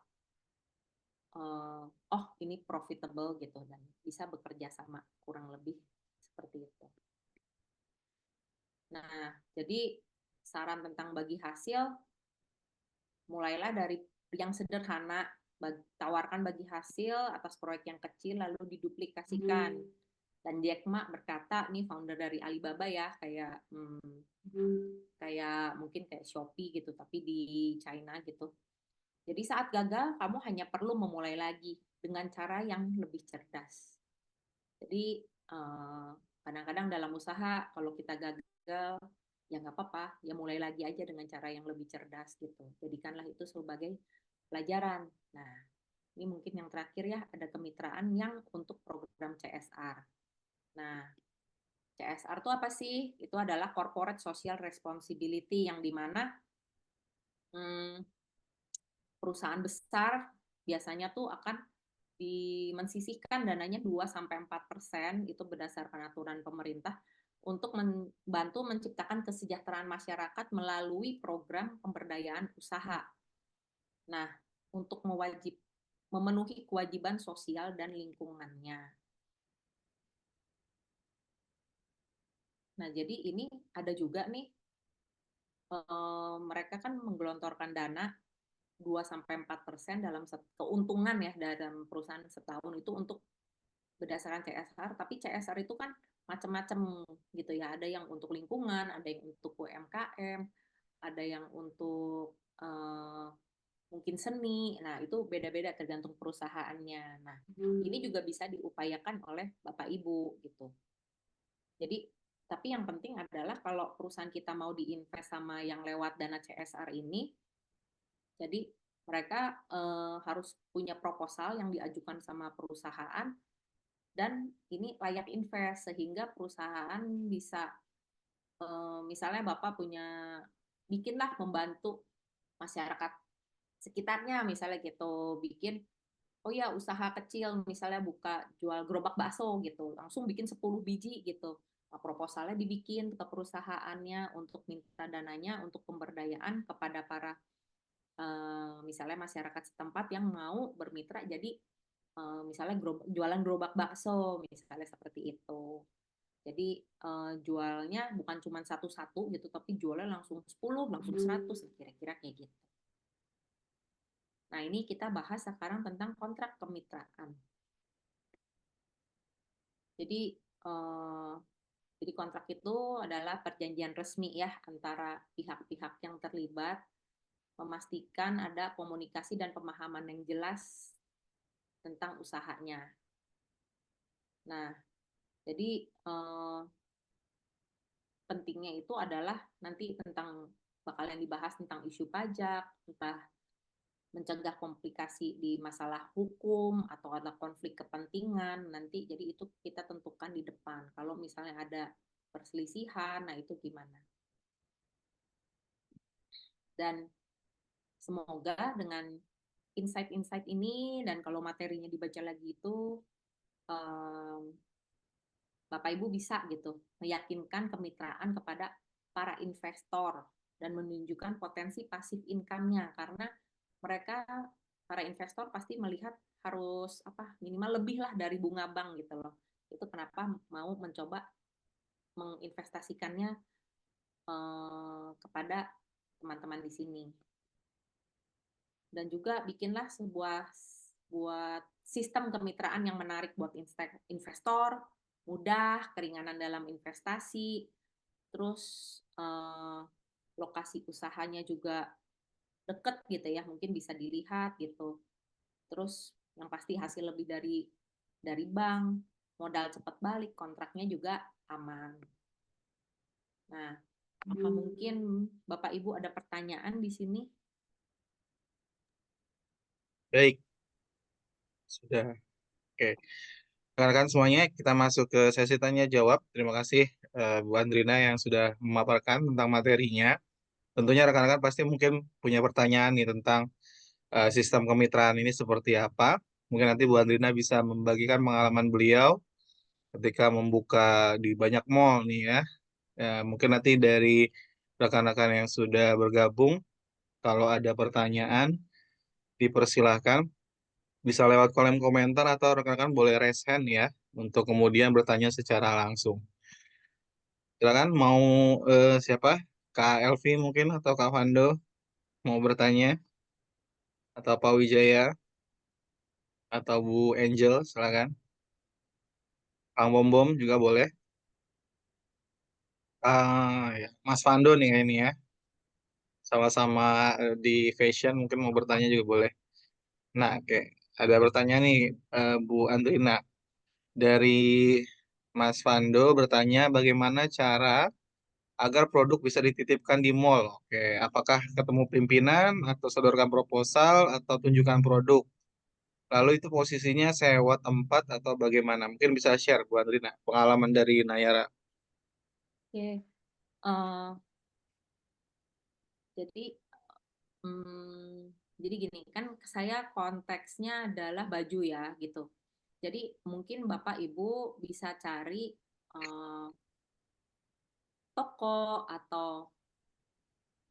oh ini profitable gitu dan bisa bekerja sama kurang lebih seperti itu. Nah, jadi saran tentang bagi hasil mulailah dari yang sederhana, tawarkan bagi hasil atas proyek yang kecil lalu diduplikasikan. Dan Jack Ma berkata, nih founder dari Alibaba ya, kayak mungkin kayak Shopee gitu, tapi di China gitu. Jadi saat gagal, kamu hanya perlu memulai lagi dengan cara yang lebih cerdas. Jadi kadang-kadang dalam usaha, kalau kita gagal, ya nggak apa-apa, ya mulai lagi aja dengan cara yang lebih cerdas gitu. Jadikanlah itu sebagai pelajaran. Nah, ini mungkin yang terakhir ya, ada kemitraan yang untuk program CSR. Nah, CSR itu apa sih? Itu adalah Corporate Social Responsibility yang dimana perusahaan besar biasanya tuh akan mensisihkan dananya 2-4% itu berdasarkan aturan pemerintah untuk membantu menciptakan kesejahteraan masyarakat melalui program pemberdayaan usaha. Nah, untuk memenuhi kewajiban sosial dan lingkungannya. Nah, jadi ini ada juga nih, mereka kan menggelontorkan dana 2-4% dalam keuntungan ya dalam perusahaan setahun itu untuk berdasarkan CSR, tapi CSR itu kan macam-macam gitu ya, ada yang untuk lingkungan, ada yang untuk UMKM, ada yang untuk mungkin seni, nah itu beda-beda tergantung perusahaannya. Nah, ini juga bisa diupayakan oleh Bapak Ibu gitu. Jadi, tapi yang penting adalah kalau perusahaan kita mau diinvest sama yang lewat dana CSR ini, jadi mereka harus punya proposal yang diajukan sama perusahaan dan ini layak invest sehingga perusahaan bisa misalnya Bapak bikinlah membantu masyarakat sekitarnya misalnya gitu, bikin oh ya usaha kecil misalnya buka jual gerobak bakso gitu, langsung bikin 10 biji gitu. Nah, proposalnya dibikin ke perusahaannya untuk minta dananya untuk pemberdayaan kepada para misalnya masyarakat setempat yang mau bermitra jadi misalnya jualan gerobak bakso misalnya seperti itu. Jadi jualnya bukan cuma satu-satu gitu, tapi jualnya langsung 10, langsung 100, kira-kira kayak gitu. Nah, ini kita bahas sekarang tentang kontrak kemitraan. Jadi kontrak itu adalah perjanjian resmi ya antara pihak-pihak yang terlibat, memastikan ada komunikasi dan pemahaman yang jelas tentang usahanya. Nah, jadi pentingnya itu adalah nanti bakalan dibahas tentang isu pajak, entah mencegah komplikasi di masalah hukum atau ada konflik kepentingan nanti, jadi itu kita tentukan di depan. Kalau misalnya ada perselisihan, nah itu gimana? Dan semoga dengan insight-insight ini dan kalau materinya dibaca lagi itu Bapak Ibu bisa gitu meyakinkan kemitraan kepada para investor dan menunjukkan potensi pasif income-nya karena mereka para investor pasti melihat harus minimal lebih lah dari bunga bank gitu loh. Itu kenapa mau mencoba menginvestasikannya kepada teman-teman di sini. Dan juga bikinlah buat sistem kemitraan yang menarik buat investor, mudah, keringanan dalam investasi, terus lokasi usahanya juga deket gitu ya, mungkin bisa dilihat gitu. Terus yang pasti hasil lebih dari bank, modal cepat balik, kontraknya juga aman. Nah, apa mungkin Bapak Ibu ada pertanyaan di sini? Baik, sudah. Oke. Rekan-rekan semuanya, kita masuk ke sesi tanya jawab. Terima kasih Bu Andrina yang sudah memaparkan tentang materinya. Tentunya rekan-rekan pasti mungkin punya pertanyaan nih tentang sistem kemitraan ini seperti apa. Mungkin nanti Bu Andrina bisa membagikan pengalaman beliau ketika membuka di banyak mall nih ya. Mungkin nanti dari rekan-rekan yang sudah bergabung, kalau ada pertanyaan, dipersilahkan. Bisa lewat kolom komentar atau rekan-rekan boleh raise hand ya, untuk kemudian bertanya secara langsung. Silakan mau siapa? Kak Elvi mungkin atau Kak Fando mau bertanya? Atau Pak Wijaya? Atau Bu Angel, silakan. Kang Bom Bom juga boleh. Ya. Mas Fando nih ini ya. Sama-sama di fashion mungkin mau bertanya juga boleh. Nah, oke. Ada pertanyaan nih Bu Andrina dari Mas Fando bertanya bagaimana cara agar produk bisa dititipkan di mall. Oke, apakah ketemu pimpinan atau sodorkan proposal atau tunjukkan produk? Lalu itu posisinya sewa tempat atau bagaimana? Mungkin bisa share Bu Andrina pengalaman dari Nayara. Oke, jadi jadi gini kan saya konteksnya adalah baju ya gitu. Jadi mungkin Bapak Ibu bisa cari toko atau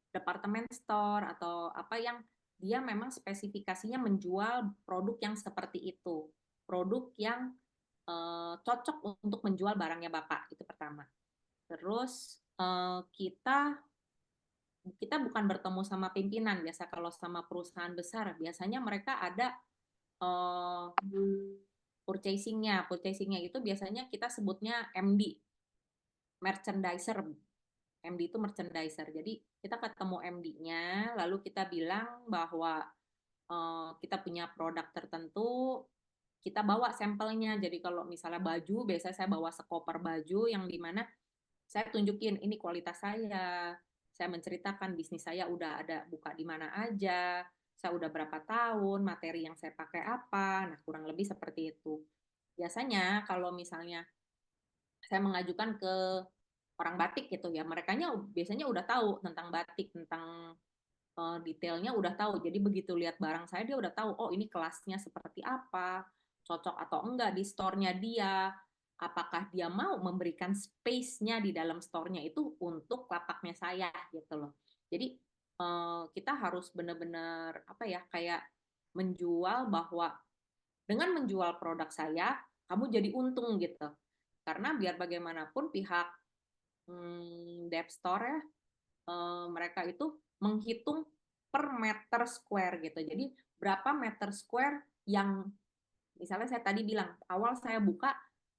departemen store atau apa yang dia memang spesifikasinya menjual produk yang seperti itu. Produk yang cocok untuk menjual barangnya Bapak, itu pertama. Terus kita bukan bertemu sama pimpinan, biasa kalau sama perusahaan besar, biasanya mereka ada purchasing-nya itu biasanya kita sebutnya MD, merchandiser. MD itu merchandiser. Jadi kita ketemu MD-nya, lalu kita bilang bahwa kita punya produk tertentu, kita bawa sampelnya. Jadi kalau misalnya baju, biasanya saya bawa sekoper baju yang dimana saya tunjukin ini kualitas saya menceritakan bisnis saya udah ada buka di mana aja, saya udah berapa tahun, materi yang saya pakai apa, nah kurang lebih seperti itu. Biasanya kalau misalnya saya mengajukan ke orang batik gitu ya, merekanya biasanya udah tahu tentang batik, tentang detailnya udah tahu. Jadi begitu lihat barang saya dia udah tahu, oh ini kelasnya seperti apa, cocok atau enggak di store-nya dia, apakah dia mau memberikan space-nya di dalam store-nya itu untuk lapaknya saya gitu loh. Jadi kita harus benar-benar kayak menjual bahwa dengan menjual produk saya, kamu jadi untung gitu. Karena biar bagaimanapun pihak dev store ya, mereka itu menghitung per meter square gitu. Jadi berapa meter square yang misalnya saya tadi bilang awal saya buka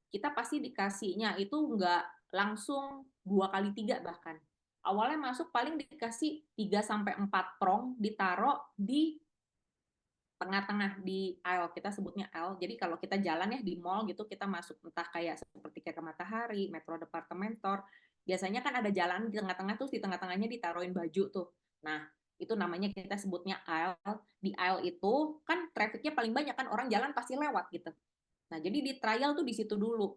kita pasti dikasihnya itu nggak langsung 2 kali 3 bahkan. Awalnya masuk paling dikasih 3-4 prong ditaruh di tengah-tengah di aisle, kita sebutnya aisle. Jadi kalau kita jalan ya di mall gitu, kita masuk entah kayak seperti kayak ke Matahari, Metro Department Store, biasanya kan ada jalan di tengah-tengah tuh, di tengah-tengahnya ditaruhin baju tuh. Nah, itu namanya kita sebutnya aisle. Di aisle itu kan trafficnya paling banyak kan, orang jalan pasti lewat gitu. Nah, jadi di trial tuh di situ dulu.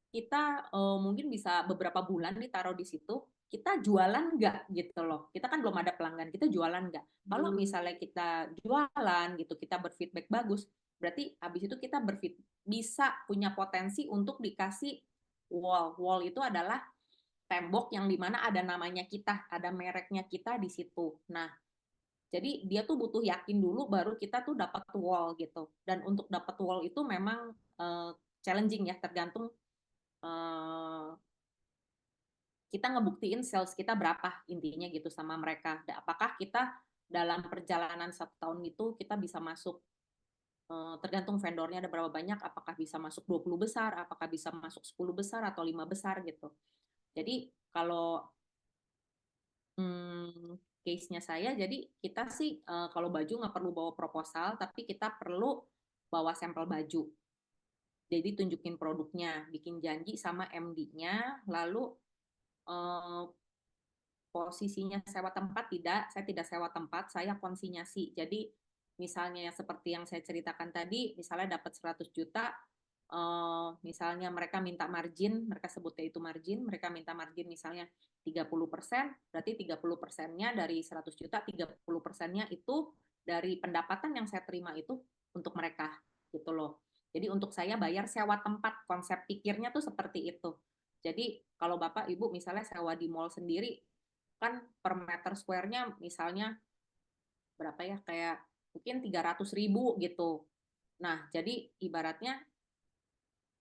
Kita mungkin bisa beberapa bulan ditaruh di situ, kita jualan nggak gitu loh. Kita kan belum ada pelanggan, kita jualan nggak. Kalau misalnya kita jualan gitu, kita berfeedback bagus, berarti habis itu kita bisa punya potensi untuk dikasih wall. Wall itu adalah tembok yang dimana ada namanya kita, ada mereknya kita di situ. Nah, jadi dia tuh butuh yakin dulu baru kita tuh dapat wall gitu. Dan untuk dapat wall itu memang challenging ya, tergantung kita ngebuktiin sales kita berapa intinya gitu sama mereka. Apakah kita dalam perjalanan 1 tahun itu kita bisa masuk, tergantung vendornya ada berapa banyak, apakah bisa masuk 20 besar, apakah bisa masuk 10 besar atau 5 besar gitu. Jadi kalau case-nya saya, jadi kita sih kalau baju nggak perlu bawa proposal, tapi kita perlu bawa sampel baju. Jadi tunjukin produknya, bikin janji sama MD-nya, lalu posisinya sewa tempat tidak, saya tidak sewa tempat, saya konsinyasi. Jadi misalnya seperti yang saya ceritakan tadi, misalnya dapat 100 juta, misalnya mereka minta margin, mereka sebutnya itu margin, mereka minta margin misalnya 30%, berarti 30%-nya dari 100 juta, 30%-nya itu dari pendapatan yang saya terima itu untuk mereka, gitu loh. Jadi untuk saya bayar sewa tempat, konsep pikirnya tuh seperti itu. Jadi kalau Bapak Ibu misalnya sewa di mall sendiri, kan per meter square-nya misalnya berapa ya, kayak mungkin 300.000 gitu. Nah, jadi ibaratnya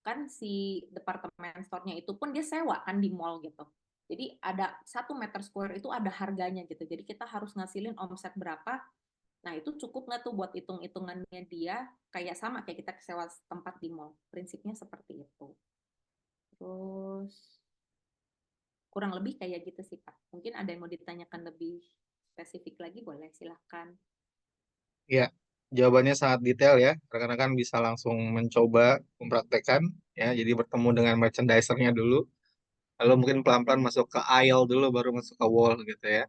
kan si departemen store-nya itu pun dia sewa kan di mall gitu. Jadi ada 1 meter square itu ada harganya gitu. Jadi kita harus ngasilin omset berapa. Nah, itu cukup nggak tuh buat hitung-hitungannya dia, kayak sama kayak kita sewa tempat di mall. Prinsipnya seperti itu. Terus kurang lebih kayak gitu sih Pak. Mungkin ada yang mau ditanyakan lebih spesifik lagi, boleh silahkan. Ya, jawabannya sangat detail ya. Rekan-rekan bisa langsung mencoba mempraktekkan ya. Jadi bertemu dengan merchandisernya dulu, lalu mungkin pelan-pelan masuk ke aisle dulu, baru masuk ke wall gitu ya.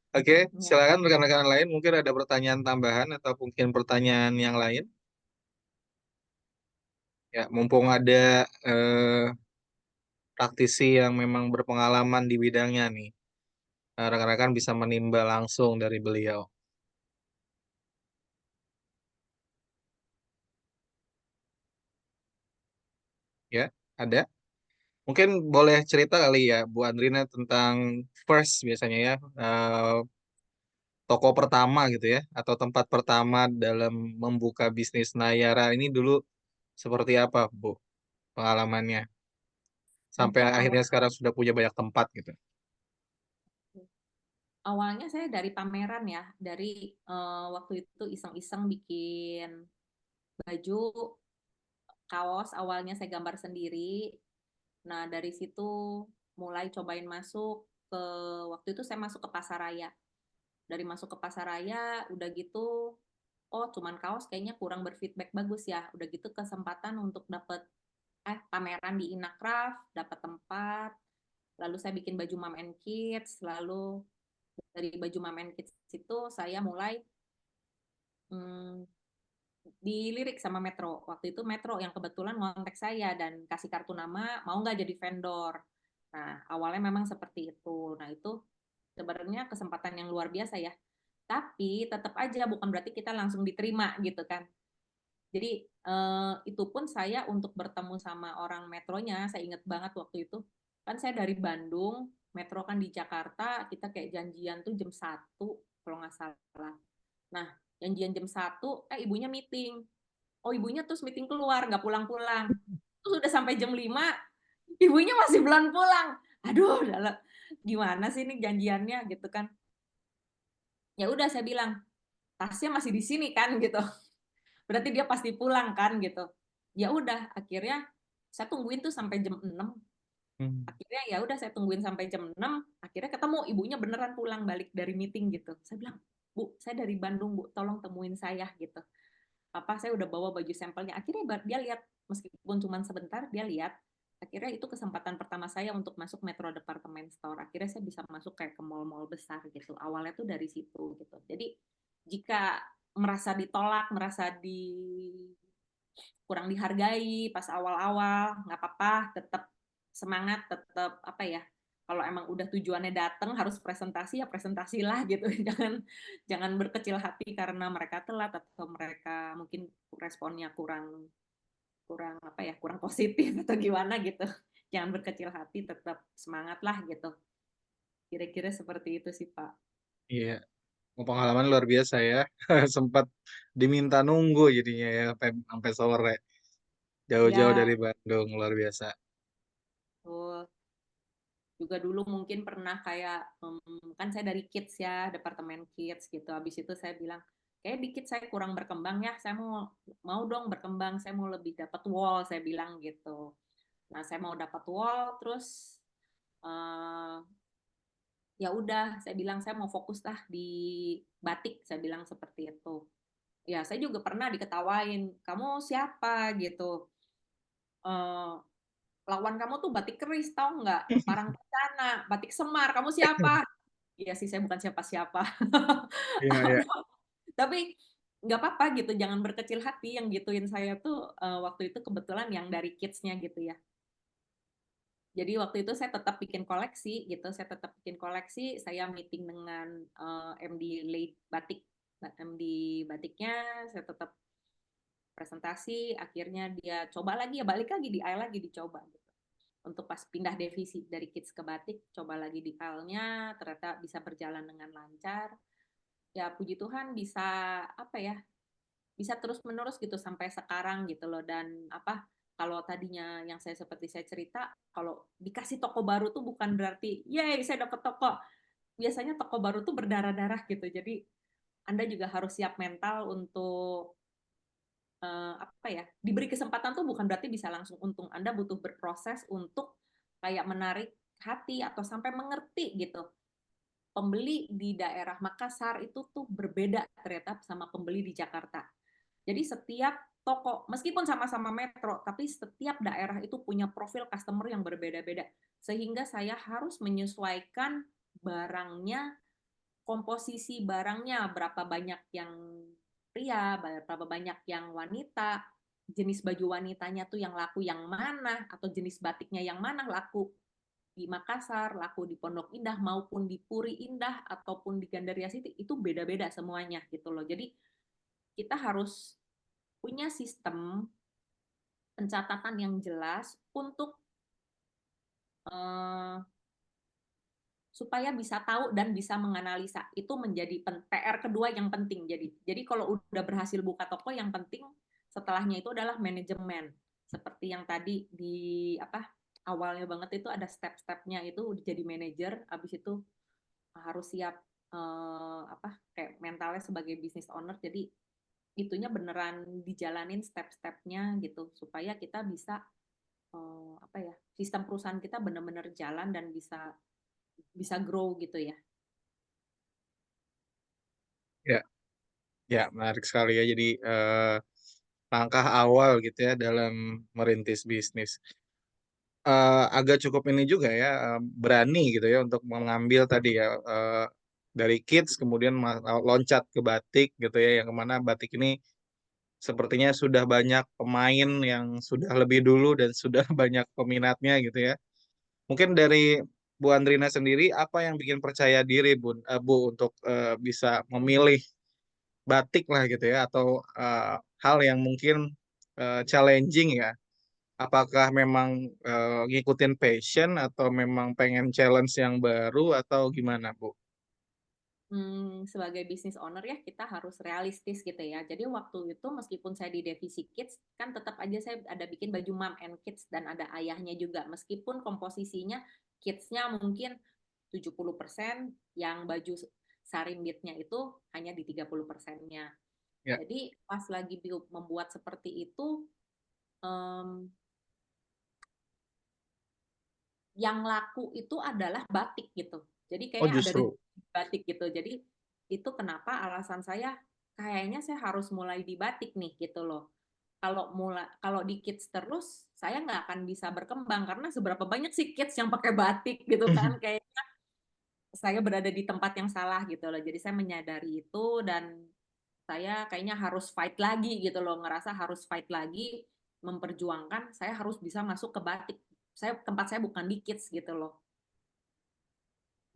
Oke, Ya. silakan rekan-rekan lain. Mungkin ada pertanyaan tambahan atau mungkin pertanyaan yang lain. Ya, mumpung ada praktisi yang memang berpengalaman di bidangnya nih. Rekan-rekan bisa menimba langsung dari beliau. Ya, ada. Mungkin boleh cerita kali ya, Bu Andrina, tentang first biasanya ya, toko pertama gitu ya, atau tempat pertama dalam membuka bisnis Nayara ini dulu seperti apa, Bu, pengalamannya? Sampai Mungkin akhirnya sekarang sudah punya banyak tempat gitu. awalnya saya dari pameran ya, dari waktu itu iseng-iseng bikin baju, kaos, awalnya saya gambar sendiri. Nah, dari situ mulai cobain masuk ke, waktu itu saya masuk ke Pasaraya. Dari masuk ke Pasaraya, udah gitu, oh cuman kaos kayaknya kurang berfeedback bagus ya. Udah gitu kesempatan untuk dapet pameran di Inacraft, dapat tempat, lalu saya bikin baju Mom and Kids, lalu dari baju Mom and Kids itu saya mulai hmm, dilirik sama Metro. Waktu itu Metro yang kebetulan ngontek saya dan kasih kartu nama, mau nggak jadi vendor. Nah, awalnya memang seperti itu. Nah, itu sebenarnya kesempatan yang luar biasa ya. Tapi tetap aja bukan berarti kita langsung diterima gitu kan. Jadi itu pun saya untuk bertemu sama orang metronya, saya ingat banget waktu itu. Kan saya dari Bandung, metro kan di Jakarta, kita kayak janjian tuh jam 1 kalau nggak salah. Nah, janjian jam 1, ibunya meeting. Oh, ibunya terus meeting keluar, nggak pulang-pulang. Terus udah sampai jam 5, ibunya masih belum pulang. Aduh, gimana sih ini janjiannya gitu kan. Ya udah saya bilang, tasnya masih di sini kan gitu. Berarti dia pasti pulang kan gitu. Ya udah, akhirnya saya tungguin tuh sampai jam 6. Akhirnya ya udah saya tungguin sampai jam 6, akhirnya ketemu ibunya beneran pulang balik dari meeting gitu. Saya bilang, "Bu, saya dari Bandung, Bu, tolong temuin saya," gitu. Saya udah bawa baju sampelnya. Akhirnya dia lihat, meskipun cuma sebentar, dia lihat. Akhirnya itu kesempatan pertama saya untuk masuk Metro Department Store. Akhirnya saya bisa masuk kayak ke mall-mall besar gitu. Awalnya tuh dari situ gitu. Jadi jika merasa ditolak, merasa kurang dihargai pas awal-awal, nggak apa-apa, tetap semangat, tetap apa ya, kalau emang udah tujuannya datang harus presentasi ya presentasilah gitu. Jangan berkecil hati karena mereka telat atau mereka mungkin responnya kurang kurang apa ya, kurang positif atau gimana gitu. Jangan berkecil hati, tetap semangat lah gitu. Kira-kira seperti itu sih, Pak. Iya, pengalaman luar biasa ya. Sempat diminta nunggu jadinya ya sampai sore. Jauh-jauh Ya, dari Bandung, luar biasa. betul. Juga dulu mungkin pernah kayak kan saya dari kids ya, departemen kids gitu. Habis itu saya bilang kayak di kids saya kurang berkembang ya, saya mau mau dong berkembang, saya mau lebih dapat wall, saya bilang gitu. Nah, saya mau dapat wall, terus eh, ya udah, saya bilang saya mau fokus lah di batik, saya bilang seperti itu. Ya, saya juga pernah diketawain, kamu siapa gitu. Eh, Lawan kamu tuh batik keris, tahu nggak? Parang Kencana, batik Semar, kamu siapa? Iya sih, saya bukan siapa-siapa. Iya, iya. Tapi nggak apa-apa gitu, jangan berkecil hati. Yang gituin saya tuh waktu itu kebetulan yang dari kids-nya gitu ya. Jadi waktu itu saya tetap bikin koleksi gitu, saya tetap bikin koleksi, saya meeting dengan MD Late Batik, MD Batiknya, saya tetap presentasi, akhirnya dia coba lagi ya, balik lagi di AL lagi dicoba gitu. Untuk pas pindah divisi dari kids ke batik, coba lagi di AL-nya, ternyata bisa berjalan dengan lancar. Ya puji Tuhan bisa apa ya, bisa terus menerus gitu sampai sekarang gitu loh. Dan apa, kalau tadinya yang saya seperti saya cerita, kalau dikasih toko baru tuh bukan berarti yeay saya dapat toko. Biasanya toko baru tuh berdarah-darah gitu. Jadi Anda juga harus siap mental untuk apa ya, diberi kesempatan tuh bukan berarti bisa langsung untung. Anda butuh berproses untuk kayak menarik hati atau sampai mengerti gitu. Pembeli di daerah Makassar itu tuh berbeda ternyata sama pembeli di Jakarta. Jadi setiap toko, meskipun sama-sama metro, tapi setiap daerah itu punya profil customer yang berbeda-beda. Sehingga saya harus menyesuaikan barangnya, komposisi barangnya, berapa banyak yang pria, berapa banyak yang wanita, jenis baju wanitanya tuh yang laku yang mana, atau jenis batiknya yang mana laku di Makassar, laku di Pondok Indah, maupun di Puri Indah, ataupun di Gandaria City, itu beda-beda semuanya gitu loh. Jadi kita harus punya sistem pencatatan yang jelas untuk eh, supaya bisa tahu dan bisa menganalisa. Itu menjadi PR kedua yang penting. Jadi kalau udah berhasil buka toko, yang penting setelahnya itu adalah manajemen. Seperti yang tadi di apa awalnya banget itu ada step-stepnya, itu jadi manajer, habis itu harus siap apa kayak mentalnya sebagai business owner. Jadi itunya beneran dijalanin step-stepnya gitu supaya kita bisa apa ya, sistem perusahaan kita benar-benar jalan dan bisa bisa grow gitu ya. Ya, ya, menarik sekali ya. Jadi langkah awal gitu ya dalam merintis bisnis. Agak cukup ini juga ya, berani gitu ya untuk mengambil tadi ya, dari kids kemudian loncat ke batik gitu ya, yang kemana batik ini sepertinya sudah banyak pemain yang sudah lebih dulu dan sudah banyak peminatnya gitu ya. Mungkin dari Bu Andrina sendiri, apa yang bikin percaya diri Bu untuk bisa memilih batik lah gitu ya, atau hal yang mungkin challenging ya. Apakah memang ngikutin passion atau memang pengen challenge yang baru atau gimana, Bu? Sebagai business owner ya kita harus realistis gitu ya. Jadi waktu itu meskipun saya di divisi kids, kan tetap aja saya ada bikin baju mom and kids dan ada ayahnya juga. Meskipun komposisinya kidsnya mungkin 70%, yang baju sarimbitnya itu hanya di 30%-nya. Ya, Jadi pas lagi membuat seperti itu, em, yang laku itu adalah batik gitu. Jadi oh kayaknya ada justru. rezeki batik gitu. Jadi itu kenapa alasan saya kayaknya saya harus mulai di batik nih gitu loh. Kalau di kids terus saya nggak akan bisa berkembang karena seberapa banyak sih kids yang pakai batik gitu kan, kayak saya berada di tempat yang salah gitu loh. Jadi saya menyadari itu dan saya kayaknya harus fight lagi gitu loh, ngerasa harus fight lagi, memperjuangkan saya harus bisa masuk ke batik. Tempat saya bukan di kids gitu loh.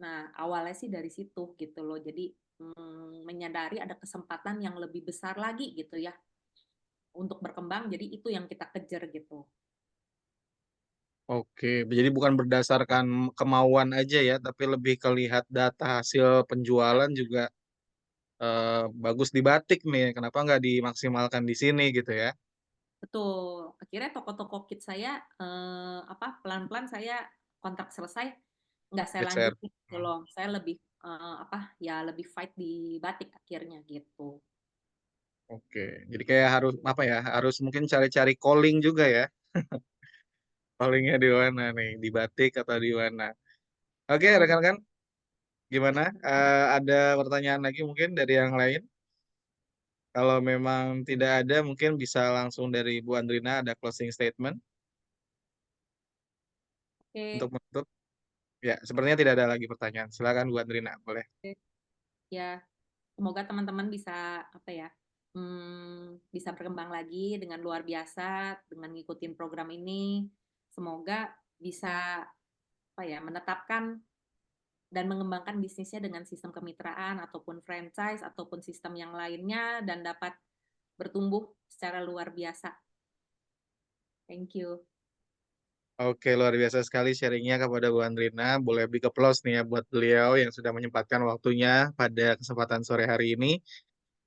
Nah, awalnya sih dari situ gitu loh. Jadi menyadari ada kesempatan yang lebih besar lagi gitu ya untuk berkembang. Jadi itu yang kita kejar gitu. Oke, jadi bukan berdasarkan kemauan aja ya, tapi lebih kelihat data hasil penjualan juga bagus di batik nih. Kenapa nggak dimaksimalkan di sini gitu ya? Betul. Akhirnya toko-toko kit saya pelan-pelan saya kontrak selesai nggak saya Geser. lanjutin gitu loh. Saya lebih lebih fight di batik akhirnya gitu. Oke, jadi kayak harus apa ya? Harus mungkin cari-cari calling juga ya. Callingnya di mana nih? Di batik atau di mana? Oke, Betul, betul. rekan-rekan, gimana? Ada pertanyaan lagi mungkin dari yang lain? Kalau memang tidak ada, mungkin bisa langsung dari Bu Andrina ada closing statement untuk Oke. menutup. Ya, sepertinya tidak ada lagi pertanyaan. Silakan Bu Andrina, boleh. Ya, semoga teman-teman bisa bisa berkembang lagi dengan luar biasa dengan ngikutin program ini. Semoga bisa menetapkan dan mengembangkan bisnisnya dengan sistem kemitraan ataupun franchise ataupun sistem yang lainnya dan dapat bertumbuh secara luar biasa. Thank you. Oke, luar biasa sekali sharingnya kepada Bu Andrina. Boleh big applause nih ya buat beliau yang sudah menyempatkan waktunya pada kesempatan sore hari ini.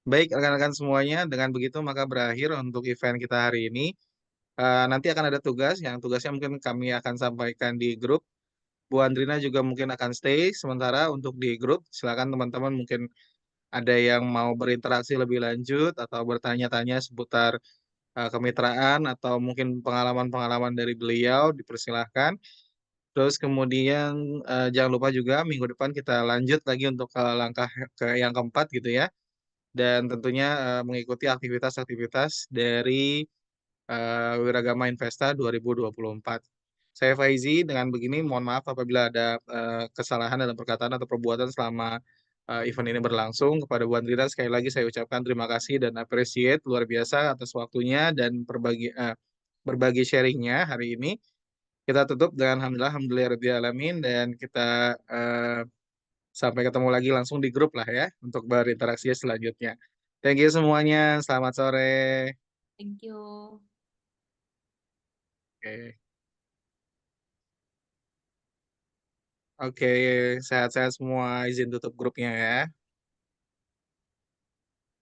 Baik, rekan-rekan semuanya, dengan begitu maka berakhir untuk event kita hari ini. Nanti akan ada tugas, yang tugasnya mungkin kami akan sampaikan di grup. Bu Andrina juga mungkin akan stay sementara untuk di grup. Silakan teman-teman mungkin ada yang mau berinteraksi lebih lanjut atau bertanya-tanya seputar kemitraan atau mungkin pengalaman-pengalaman dari beliau, dipersilahkan. Terus kemudian jangan lupa juga minggu depan kita lanjut lagi untuk langkah ke yang keempat gitu ya. Dan tentunya mengikuti aktivitas-aktivitas dari Wiragama Investa 2024. Saya Faizi, dengan begini mohon maaf apabila ada kesalahan dalam perkataan atau perbuatan selama event ini berlangsung. Kepada Bu Andrina sekali lagi saya ucapkan terima kasih dan appreciate luar biasa atas waktunya dan berbagi sharingnya hari ini. Kita tutup dengan alhamdulillah, alhamdulillah alamin dan kita sampai ketemu lagi langsung di grup lah ya untuk berinteraksi selanjutnya. Thank you semuanya. Selamat sore. Thank you. Oke. Oke, sehat-sehat semua. Izin tutup grupnya ya.